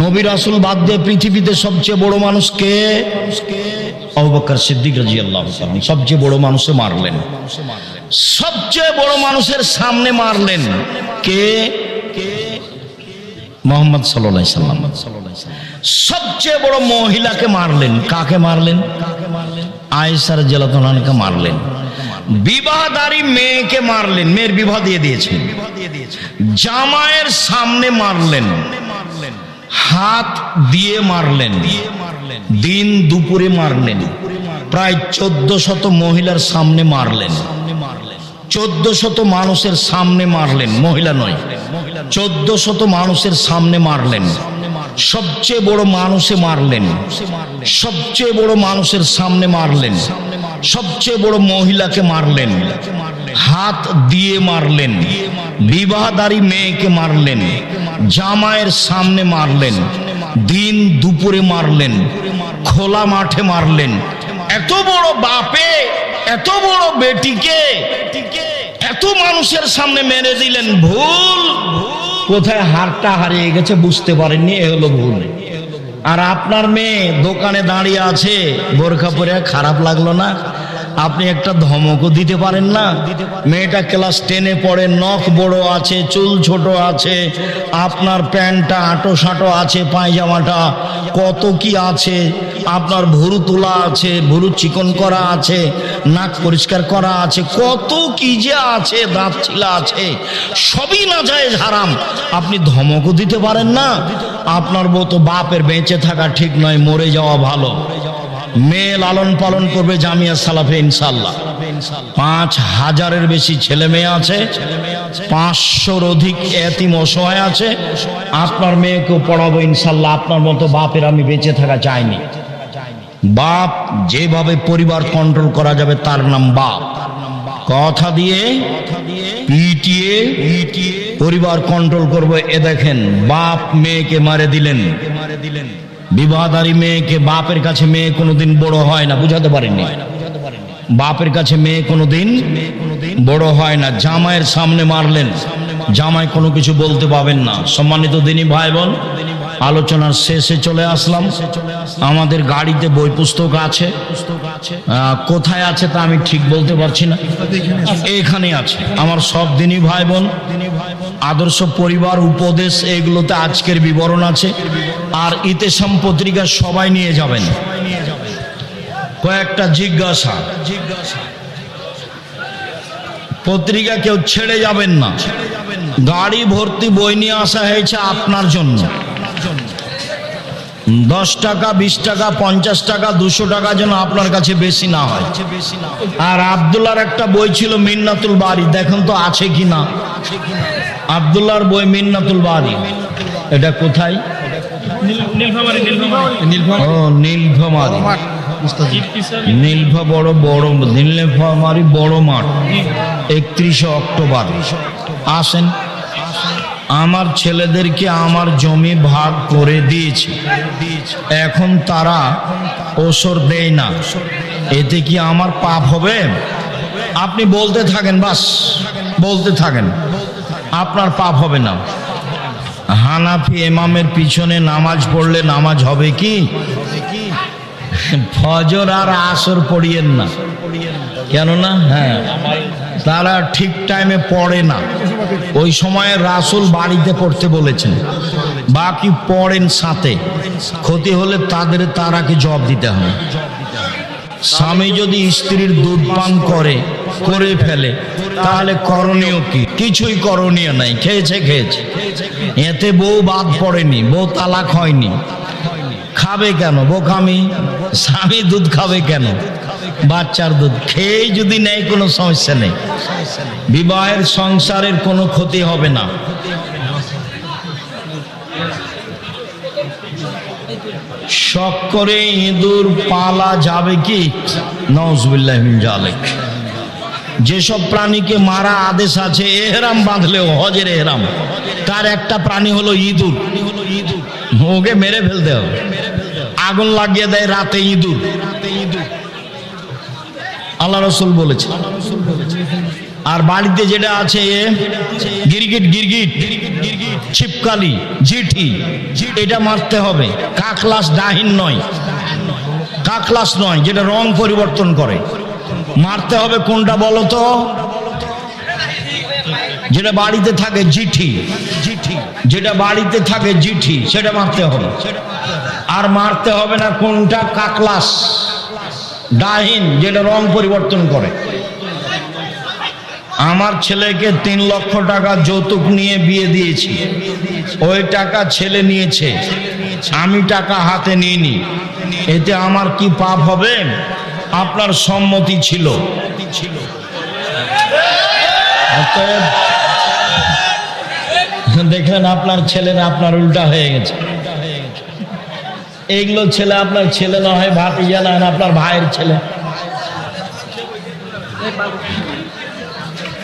নবী রাসূল বাদ দিয়ে পৃথিবীতে সবচেয়ে বড় মানুষ কে? আবু বকর সিদ্দিক রাদিয়াল্লাহু তাআলা সবচেয়ে বড় মানুষে মারলেন। সবচেয়ে বড় মানুষের সামনে মারলেন কে? মুহাম্মদ সাল্লাল্লাহু আলাইহি সাল্লাম। সবচেয়ে বড় মহিলাকে মারলেন। কাকে মারলেন? আয়েশা রাদিয়াল্লাহু আনহাকে মারলেন। বিবাহদারী মেয়েকে মারলেন, মেয়ের বিবাহ দিয়ে দিয়েছেন। জামাইয়ের সামনে মারলেন, হাত দিয়ে মারলেন, দিন দুপুরে মারলেন, প্রায় 1400 মহিলার সামনে মারলেন, 1400 মানুষের সামনে মারলেন, মহিলা নয় 1400 মানুষের সামনে মারলেন। সবচেয়ে বড় মানুষে মারলেন, সবচেয়ে বড় মানুষের সামনে মারলেন, সবচেয়ে বড় মহিলাকে মারলেন, হাত দিয়ে মারলেন, বিবাহদারী মেয়েকে মারলেন, জামাইয়ের সামনে মারলেন, দিন দুপুরে মারলেন, খোলা মাঠে মারলেন। এত বড় বাপে এত বড় বেটিকে এত মানুষের সামনে মেরে দিলেন। ভুল কোথায় হারটা হারিয়ে গেছে বুঝতে পারেননি, এ হলো ভুল। আর আপনার মেয়ে দোকানে দাঁড়িয়ে আছে বোরখা পরে, খারাপ লাগলো না? আপনি একটা ধমকও দিতে পারেন না? মেয়েটা ক্লাস 10-এ পড়ে, নখ বড় আছে, চুল ছোট আছে, আপনার প্যান্টটা আঁটো সাঁটো আছে, পায়জামাটা কত কি আছে, আপনার ভুরু তোলা আছে, ভুরু চিকন করা আছে, নাক পরিষ্কার করা আছে, কত কি যে আছে, দাঁত ছিলা আছে, সবই নাজায়েজ হারাম। আপনি ধমকও দিতে পারেন না? আপনার বউ তো বাপের বেঁচে থাকা ঠিক নয়, মরে যাওয়া ভালো। মেয়ে লালন পালন করবে জামিয়া সালাফে ইনশাআল্লাহ। 5000-এর বেশি ছেলে মেয়ে আছে, 500-র অধিক এতিম অসহায় আছে। আপনার মেয়েকেও পড়াবো ইনশাআল্লাহ। আপনার মতো বাপের আমি বেঁচে থাকা চাইনি। বাপ যেভাবে পরিবার কন্ট্রোল করা যাবে তার নাম বাপ। কথা দিয়ে পিটিয়ে পরিবার কন্ট্রোল করবো। এ দেখেন, বাপ মেয়েকে মারে দিলেন। বিবাহদারী মেয়েকে, বাপের কাছে মেয়ে কোনোদিন বড় হয় না, বুঝাতে পারেননি? বাপের কাছে মেয়ে কোনোদিন বড় হয় না। জামাইয়ের সামনে মারলেন, জামাই কোনো কিছু বলতে পাবেন না। সম্মানিত দিনী ভাই বোন, আলোচনার শেষে চলে আসলাম। আমাদের গাড়িতে বই পুস্তক আছে, কোথায় আছে তা আমি ঠিক বলতে পারছি না, এখানে আছে। আমার সব দিনী ভাই বোন, আদর্শ পরিবার উপদেশ, এগুলোতে আজকের বিবরণ আছে। আর ইতেসাম পত্রিকা সবাই নিয়ে যাবেন। কয়েকটা জিজ্ঞাসা, পত্রিকা কেউ ছেড়ে যাবেন না। গাড়ি ভর্তি বই নিয়ে আসা হয়েছে আপনার জন্য। 10 টাকা, 20 টাকা, 50 টাকা, 200 টাকা যেন আপনার কাছে বেশি না হয়। আর আব্দুল্লাহর একটা বই ছিল মিন্নাতুল বারি, দেখুন তো আছে কি না। আব্দুল্লাহর বই মিন্নাতুল বারি, এটা কোথায়? নীলফামারী। নীলফামারী বড় মাঠ, 31 অক্টোবর আসেন। আমার ছেলেদেরকে আমার জমি ভাগ করে দিয়েছি, এখন তারা ওসর দেয় না, এতে কি আমার পাপ হবে? আপনি বলতে থাকেন, বাস বলতে থাকেন, আপনার পাপ হবে না। হানাফি ইমামের পিছনে নামাজ পড়লে নামাজ হবে কি? ফজর আর আসর পড়িয়েন না, কেননা তারা ঠিক টাইমে পড়ে না। ওই সময় রাসূল বাড়িতে পড়তে বলেছেন, বাকি পড়েন সাথে, ক্ষতি হলে তারাকে জবাব দিতে হবে। স্বামী যদি স্ত্রীর দুধ পান করে ফেলে, তাহলে করণীয় কি? কিছুই করণীয় নাই, খেয়েছে। এতে বউ বাদ পড়েনি, বউ তালাক হয়নি। খাবে কেন বোকামি? স্বামী দুধ খাবে কেন? বাচ্চার দুধ খেয়ে যদি নেয় কোনো সমস্যা নেই, বিবাহের সংসারের কোনো ক্ষতি হবে না। শখ করে ইঁদুর পালা যাবে কি? নাউজুবিল্লাহি মিন যালিক। যেসব প্রাণীকে মারা আদেশ আছে এহরাম বাঁধলেও, হজের এহরাম, তার একটা প্রাণী হলো ইঁদুর। ওকে মেরে ফেলতে হবে। আগুন লাগিয়ে দেয় রাতে ইঁদুর, আল্লাহ রাসূল বলেছে। আর বাড়িতে যেটা আছে গিরগিট, ছিপকালি, জিঠি, এটা মারতে হবে। কাকলাস ডাহিন নয়, কাকলাস নয়, যেটা রং পরিবর্তন করে। মারতে হবে কোনটা বলো তো? যেটা বাড়িতে থাকে জিঠি, যেটা বাড়িতে থাকে জিঠি সেটা মারতে হবে। আর মারতে হবে না কোনটা? কাকলাস ডাহিন, যেটা রং পরিবর্তন করে। আমার ছেলেকে 3 লক্ষ টাকা যৌতুক নিয়ে বিয়ে দিয়েছি, ওই টাকা ছেলে নিয়েছে, আমি টাকা হাতে নিইনি, এতে আমার কি পাপ হবে? আপনার সম্মতি ছিল। অতএব দেখলেন আপনার ছেলে না আপনার উল্টা হয়ে গেছে। এইগুলো ছেলে আপনার ছেলে না হয় ভাতিজা না আপনার ভাইয়ের ছেলে।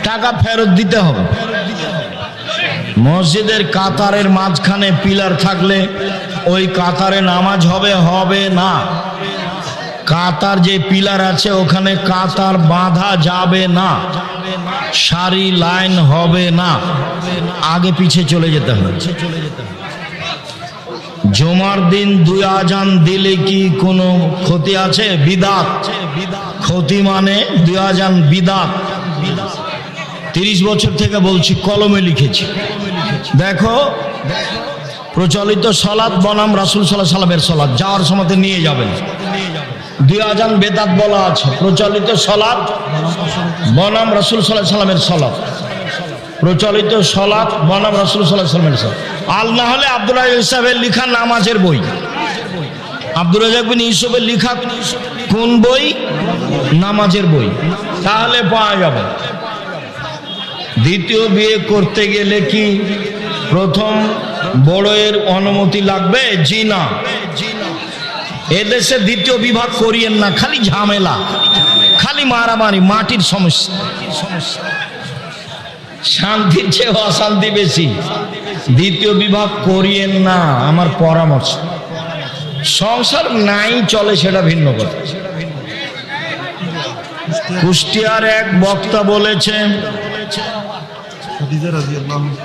টাকা ফেরত দিতে হবে। মসজিদের কাতারের মাঝখানে পিলার থাকলে ওই কাতারে নামাজ হবে? হবে না। কাতার যে পিলার আছে ওখানে কাতার বাঁধা যাবে না, সারি লাইন হবে না, আগে পিছে চলে যেতে হবে। জুমার দিন 2 আজান দিলে কি কোনো ক্ষতি আছে? বিদাত। ক্ষতি মানে 2 আজান বিদাত। 30 বছর থেকে বলছি, কলমে লিখেছি। দেখো, প্রচলিত সালাত বনাম রাসূল সাল্লাল্লাহু আলাইহি ওয়াসাল্লামের সালাত, যাওয়ার সময় নিয়ে যাবেন। 2 আজান বেদাত বলা আছে, প্রচলিত সালাত বনাম রাসূল সাল্লাল্লাহু আলাইহি ওয়াসাল্লামের সালাত, প্রচলিত সালাত বনাম রাসূল সাল্লাল্লাহু আলাইহি ওয়াসাল্লামের সালাত। আল না হলে আব্দুর রাজ্জাক ইউসুফের লেখা নামাজের বই। আব্দুর রাজ্জাক বিন ইউসুফের লেখা কোন বই? নামাজের বই, তাহলে পাওয়া যাবে। দ্বিতীয় বিয়ে করতে গেলে কি প্রথম বড়ের অনুমতি লাগবে? জি না। এদেশে দ্বিতীয় বিবাহ করিয়েন না, খালি ঝামেলা, খালি মারামারি, মাটির সমস্যা। শান্তির চেয়ে অশান্তি বেশি। দ্বিতীয় বিবাহ করিয়েন না, আমার পরামর্শ। সংসার নাই চলে সেটা ভিন্ন কথা। কুষ্টিয়ার এক বক্তা বলেছেন,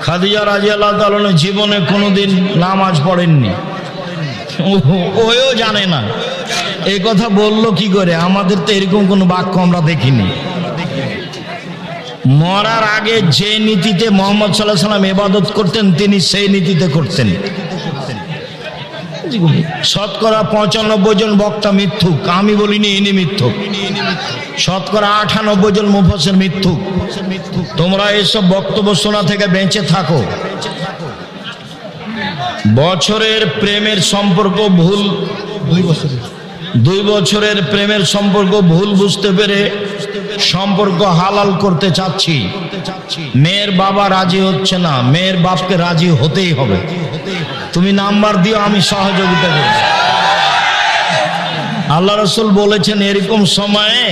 খাদিজা রাদিয়াল্লাহু তাআলা জীবনে কোনোদিন নামাজ পড়েননি। ওও জানে না। এই কথা বললো কি করে? আমাদের তো এরকম কোনো বাক্য আমরা দেখিনি। মরার আগে যে নীতিতে মুহাম্মদ সাল্লাল্লাহু আলাইহি ওয়াসাল্লাম ইবাদত করতেন তিনি সেই নীতিতে করতেন। শতকরা 95 জন বক্তা মিথ্যুক, আমি বলিনি ইনি মিথ্যুক। শতকরা 98 জন মুফাসসির মিথ্যুক। তোমরা এসব বক্তব্য শোনা থেকে বেঁচে থাকো। বছরের প্রেমের সম্পর্ক ভুল, 2 বছরের প্রেমের সম্পর্ক ভুল বুঝতে পেরে সম্পর্ক হালাল করতে চাচ্ছি। মেয়ের বাবা রাজি হচ্ছে না, মেয়ের বাপকে রাজি হতেই হবে। তুমি নাম্বার দিও, আমি সহযোগিতা করব। আল্লাহ রাসূল বলেছেন এরকম সময়ে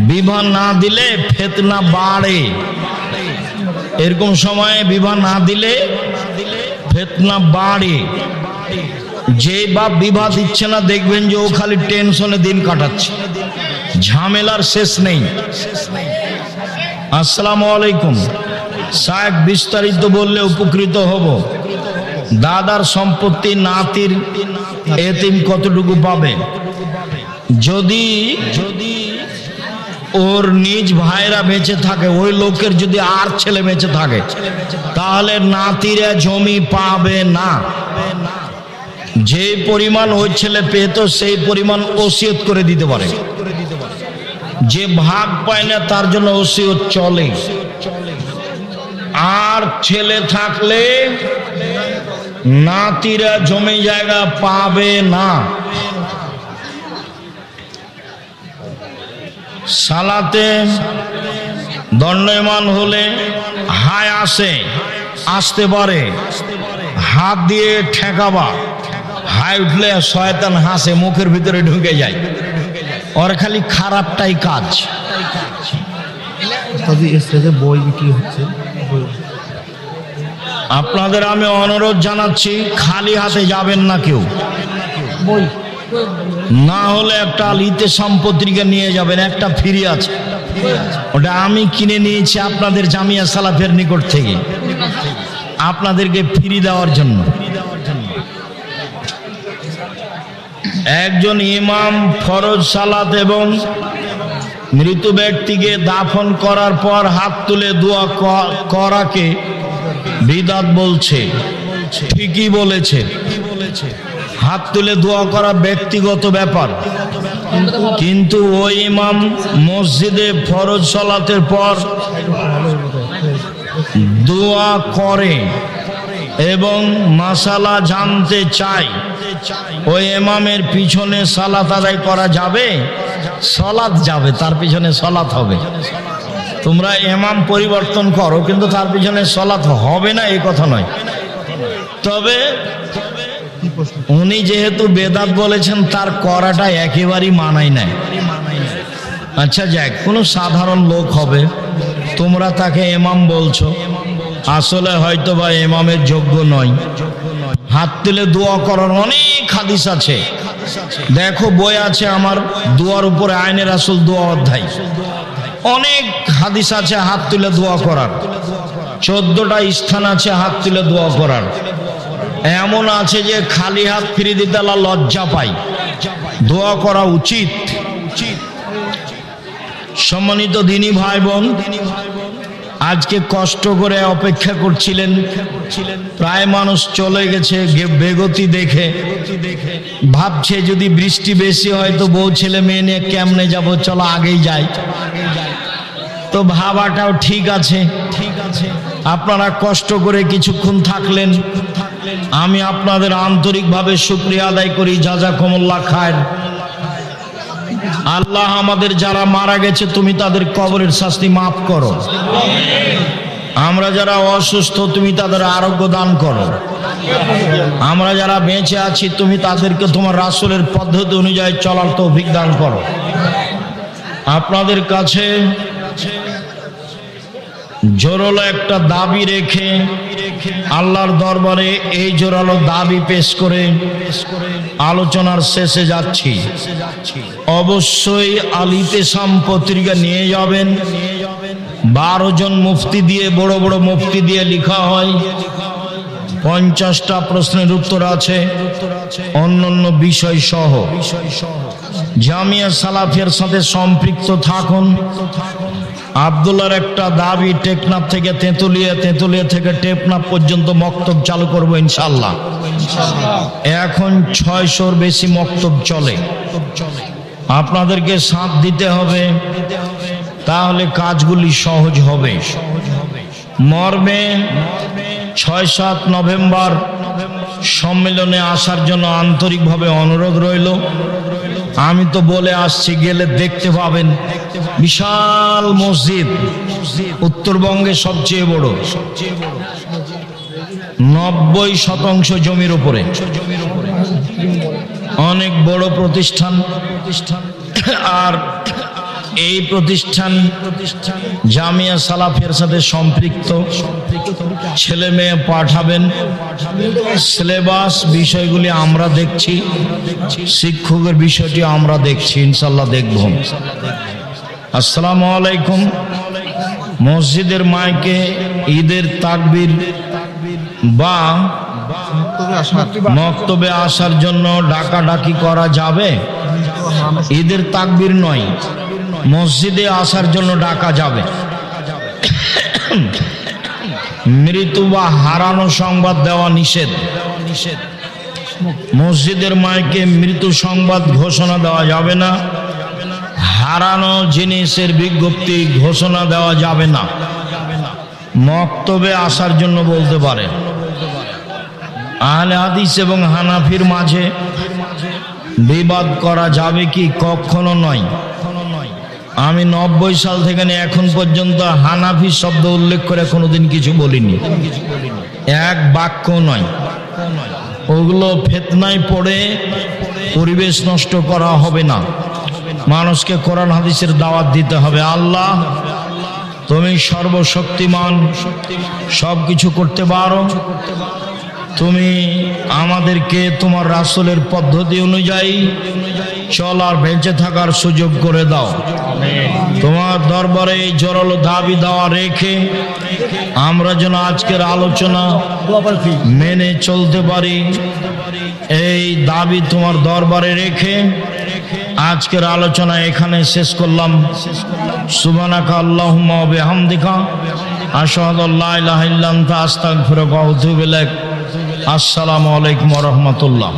বিবাহ না দিলে ফিতনা বাড়ে। এরকম সময়ে বিবাহ না দিলে ফিতনা বাড়ে। যে বাপ বিবাহ দিচ্ছে না দেখবেন যে ও খালি টেনশনে দিন কাটাচ্ছে, ঝামেলার শেষ নেই। আসসালামু আলাইকুম সাহেব, বিস্তারিত বললে উপকৃত হব। দাদার সম্পত্তি নাতির এতিম কতটুকু পাবে? যদি ওর নিজ ভাইরা বেঁচে থাকে, ওই লোকের যদি আর ছেলে বেঁচে থাকে, তাহলে নাতিরা জমি পাবে না। যে পরিমাণ ওই ছেলে পেত সেই পরিমাণ ওসিয়ত করে দিতে পারে। যে ভাগ পায় না তার জন্য ওসিয়ত চলে। আর ছেলে থাকলে নাতিরা জমি জায়গা পাবে না। সালাতে দণ্ডায়মান হলে হায় আসতে পারে, হাত দিয়ে ঠেকাবা। হাই উঠলে শয়তান হাসে, মুখের ভিতরে ঢুকে যায়। ওর খালি খারাপটাই কাজ। বই বিক্রি হচ্ছে। আপনাদের আমি অনুরোধ জানাচ্ছি, খালি হাতে যাবেন না কেউ। বই না হলে একটা ইতেসাম পত্রিকা নিয়ে যাবেন, একটা ফ্রি আছে। ওটা আমি কিনে নিয়েছি আপনাদের জামিয়া সালাফের নিকট থেকে। আপনাদেরকে ফিরি দেওয়ার জন্য। একজন ইমাম ফরজ সালাত এবং মৃত ব্যক্তিকে দাফন করার পর হাত তুলে দোয়া করাকে বিদআত বলছে। ঠিকই বলেছে, হাত তুলে দোয়া করা ব্যক্তিগত ব্যাপার, কিন্তু ওই ইমাম মসজিদে ফরজ সালাতের পর দোয়া করে এবং মাসালা জানতে চায়, ওই ইমামের পিছনে সালাত আদায় করা যাবে? সালাত যাবে, তার পিছনে সালাত হবে। তোমরা ইমাম পরিবর্তন করো, কিন্তু তার পিছনে সালাত হবে না এই কথা নয়। তবে উনি যেহেতু বেদাত বলেছেন, তার করাটা একেবারেই মানাই নাই। আচ্ছা যাক, কোনো সাধারণ লোক হবে, তোমরা তাকে ইমাম বলছো, আসলে হয়তো বা ইমামের যোগ্য নয়। হাত তুলে দোয়া করার অনেক হাদিস আছে, দেখো বই আছে আমার, দোয়ার উপরে আইনে রাসূল দোয়া অধ্যায়, অনেক হাদিস আছে হাত তুলে দোয়া করার। 14টা স্থান আছে হাত তুলে দোয়া করার। এমন আছে যে খালি হাত ফিরে দিতে আল্লাহ লজ্জা পাই, দোয়া করা উচিত। সম্মানিত দিনী ভাই বোন, আজকে কষ্ট করে অপেক্ষা করছিলেন, প্রায় মানুষ চলে গেছে বেগতি দেখে, ভাবছে যদি বৃষ্টি বেশি হয় তো বউ ছেলে মেয়ে নিয়ে কেমনে যাব, চলো আগেই যাই। তো ভাবাটাও ঠিক আছে, আপনারা কষ্ট করে কিছুক্ষণ থাকলেন, আমি আপনাদের আন্তরিকভাবে শুকরিয়া আদায় করি, জাযাকুমুল্লাহ খায়র। আল্লাহ আমাদের যারা মারা গেছে তুমি তাদের কবরের শাস্তি মাফ করো, আমরা যারা অসুস্থ তুমি তাদের আরোগ্য দান করো, আমরা যারা বেঁচে আছি তুমি তাদেরকে তোমার রাসূলের পদ্ধতি অনুযায়ী চলার তৌফিক দান করো। আপনাদের কাছে জোরালো একটা দাবি রেখে আল্লাহর দরবারে এই জোরালো দাবি পেশ করে আলোচনার শেষে যাচ্ছি। অবশ্যই আল ইতিসাম পত্রিকা নিয়ে যাবেন, 12 জন মুফতি দিয়ে, বড় বড় মুফতি দিয়ে লেখা হয়, 50টা প্রশ্নের উত্তর আছে, অন্যান্য বিষয় সহ। জামিয়া সালাফিয়ার সাথে সম্পৃক্ত থাকুন। আব্দুল্লাহর একটা দাবি, টেকনাফ থেকে তেঁতুলিয়া, তেঁতুলিয়া থেকে টেকনাফ পর্যন্ত মক্তব চালু করব ইনশাআল্লাহ। এখন 600-র বেশি মক্তব চলে, আপনাদেরকে সাথ দিতে হবে, তাহলে কাজগুলি সহজ হবে। মর্মে 6-7 নভেম্বর সম্মেলনে আসার জন্য আন্তরিকভাবে অনুরোধ রইল। আমি তো বলে আসছি, গেলে দেখতে পাবেন বিশাল মসজিদ, উত্তরবঙ্গে সবচেয়ে বড়, 90% জমির উপরে, অনেক বড় প্রতিষ্ঠান। আর এই প্রতিষ্ঠান জামিয়া সালাফিয়ার সাথে সম্পৃক্ত। ছেলে মেয়ে পাঠাবেন, সিলেবাস বিষয়গুলি আমরা দেখছি, শিক্ষকের বিষয়টি আমরা দেখছি, ইনশাল্লাহ দেখব। আসসালামু আলাইকুম। মসজিদের মাইকে ঈদের তাকবীর বা মক্তবে আসার জন্য ডাকাডাকি করা যাবে? ঈদের তাকবীর নয়, মসজিদে আসার জন্য ডাকা যাবে। মৃত্যু বা হারানো সংবাদ দেওয়া নিষেধ। মসজিদের মাইকে মৃত্যু সংবাদ ঘোষণা দেওয়া যাবে না, হারানো জিনিসের বিজ্ঞপ্তি ঘোষণা দেওয়া যাবে না। মক্তবে আসার জন্য বলতে পারে। আহলে হাদিস এবং হানাফির মাঝে বিবাদ করা যাবে কি? কখনো নয়। আমি 90 সাল থেকে এখন পর্যন্ত হানাফি শব্দ উল্লেখ করে কোনোদিন কিছু বলিনি, এক বাক্য নয়। ওগুলো ফিতনায় পড়ে পরিবেশ নষ্ট করা হবে না, মানুষকে কোরআন হাদিসের দাওয়াত দিতে হবে। আল্লাহ তুমি সর্বশক্তিমান, সব কিছু করতে পারো, তুমি আমাদেরকে তোমার রাসূলের পদ্ধতি অনুযায়ী চলার বেঁচে থাকার সুযোগ করে দাও। তোমার দরবারে এই জোরালো দাবি দেওয়া রেখে আমরা যেন আজকের আলোচনা মেনে চলতে পারি, এই দাবি তোমার দরবারে রেখে আজকের আলোচনা এখানে শেষ করলাম। সুবহানাকা আল্লাহুম্মা ওয়া বিহামদিকা আশহাদু আল্লা ইলাহা ইল্লা আনতা আস্তাগফিরুকা ওয়া আতুবু ইলাইক। আসসালামু আলাইকুম ওয়া রাহমাতুল্লাহ।